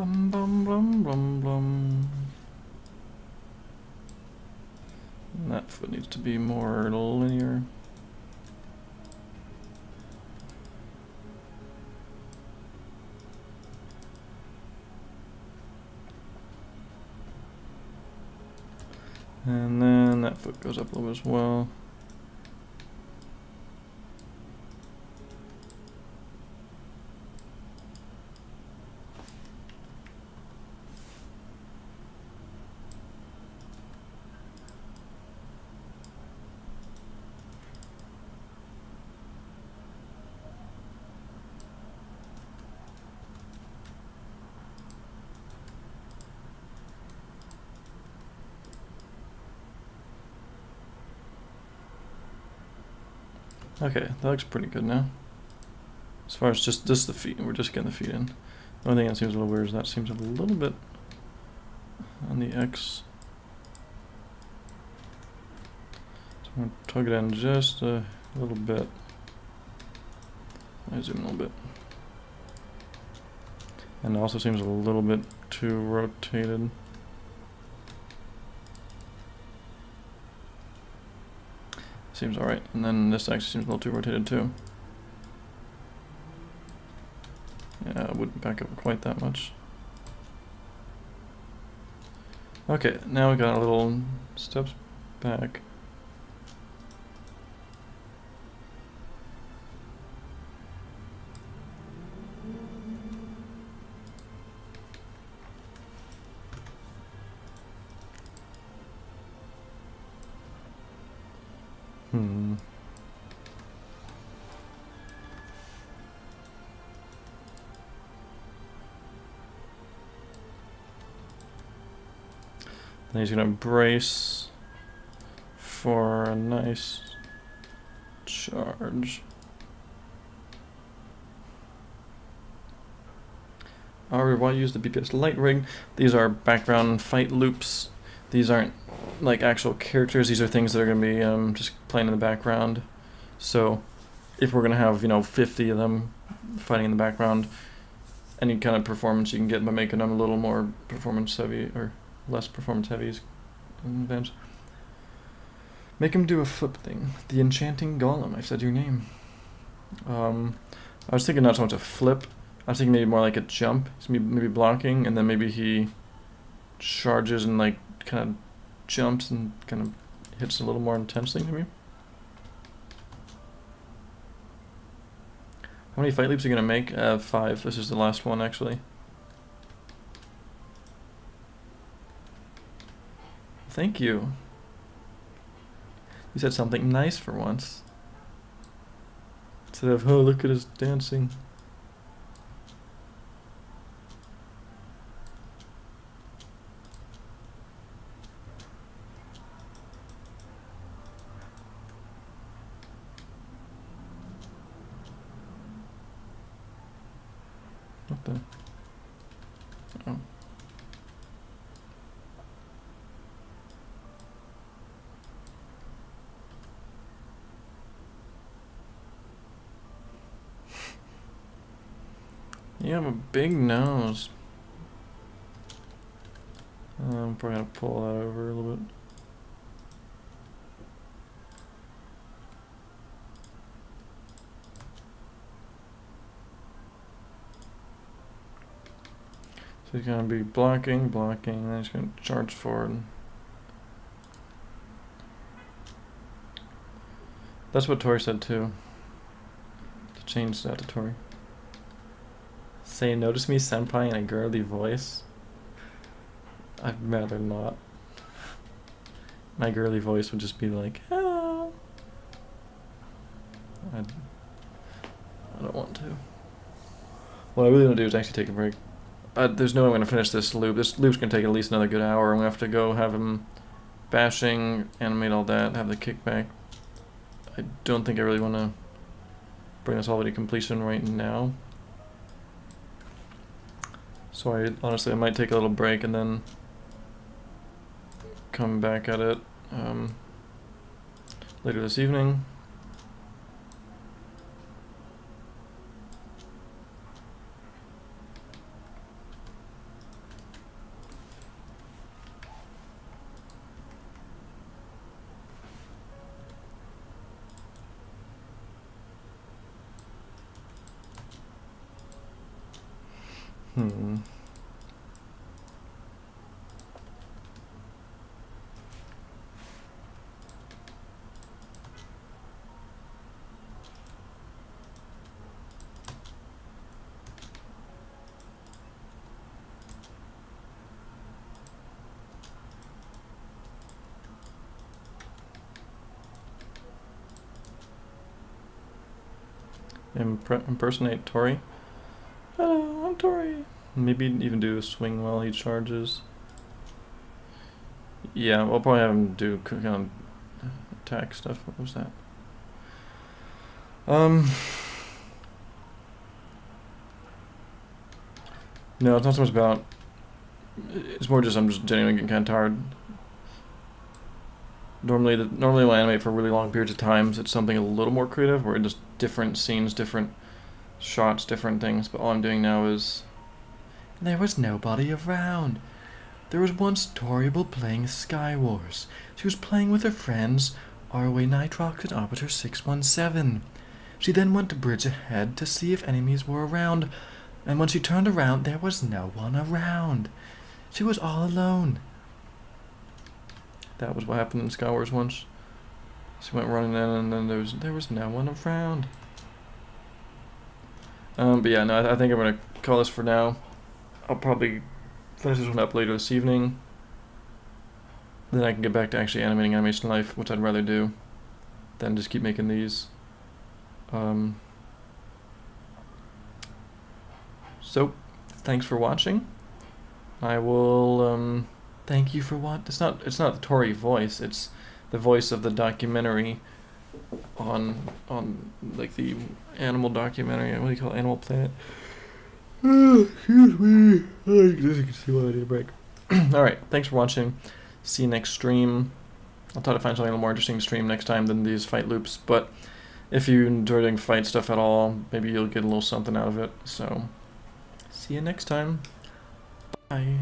Blum blum blum blum blum. And that foot needs to be more linear. And then that foot goes up a little bit as well. Okay, that looks pretty good now. As far as just the feet, we're just getting the feet in. The only thing that seems a little weird is that seems a little bit on the X. So I'm going to tug it in just a little bit. I zoom in a little bit. And it also seems a little bit too rotated. Seems alright. And then this actually seems a little too rotated too. Yeah, I wouldn't back up quite that much. Okay, now we got a little steps back. Then he's gonna brace for a nice charge. Alright, why use the BPS light rig? These are background fight loops. These aren't like actual characters. These are things that are gonna be just playing in the background. So if we're gonna have 50 of them fighting in the background, any kind of performance you can get by making them a little more performance heavy or less performance heavy is an advantage. Make him do a flip thing. The enchanting golem. I said your name. I was thinking not so much a flip. I was thinking maybe more like a jump. He's maybe blocking, and then maybe he charges and like kind of jumps and kind of hits a little more intensely, maybe. How many fight loops are you gonna make? 5. This is the last one, actually. Thank you. You said something nice for once. Instead of, oh, look at us dancing. What the? Oh. You have a big nose. I'm probably gonna pull that over a little bit. So he's gonna be blocking, and then he's gonna charge forward. That's what Tori said too. To change that to Tori. Say, notice me senpai in a girly voice. I'd rather not. My girly voice would just be like, hello. I don't want to. What I really want to do is actually take a break. There's no way I'm going to finish this loop. This loop's going to take at least another good hour. I'm going to have to go have him bashing, animate all that, have the kickback. I don't think I really want to bring this all the way to completion right now. So honestly, I might take a little break and then come back at it later this evening. Hmm. Impersonate Tori. Hello, I'm Tori. Maybe even do a swing while he charges. Yeah, we'll probably have him do kind of attack stuff. What was that? No, it's not so much about. It's more just I'm just genuinely getting kind of tired. Normally we'll animate for really long periods of time. So it's something a little more creative, where just different scenes, different shots, different things. But all I'm doing now is. There was nobody around. There was once Toriable playing Sky Wars. She was playing with her friends, ROA Nitrox and Arbiter 617. She then went to bridge ahead to see if enemies were around, and when she turned around, there was no one around. She was all alone. That was what happened in Sky Wars once. She went running in, and then there was no one around. But yeah, no, I think I'm gonna call this for now. I'll probably finish this one up later this evening. Then I can get back to actually animating Animation Life, which I'd rather do than just keep making these. So, thanks for watching. I will, thank you for what? It's not the Tori voice, it's the voice of the documentary on like the animal documentary, what do you call it? Animal Planet. Excuse me. You can see why I need a break. Alright, thanks for watching. See you next stream. I'll try to find something a little more interesting to stream next time than these fight loops, but if you enjoy doing fight stuff at all, maybe you'll get a little something out of it. So, see you next time. Bye.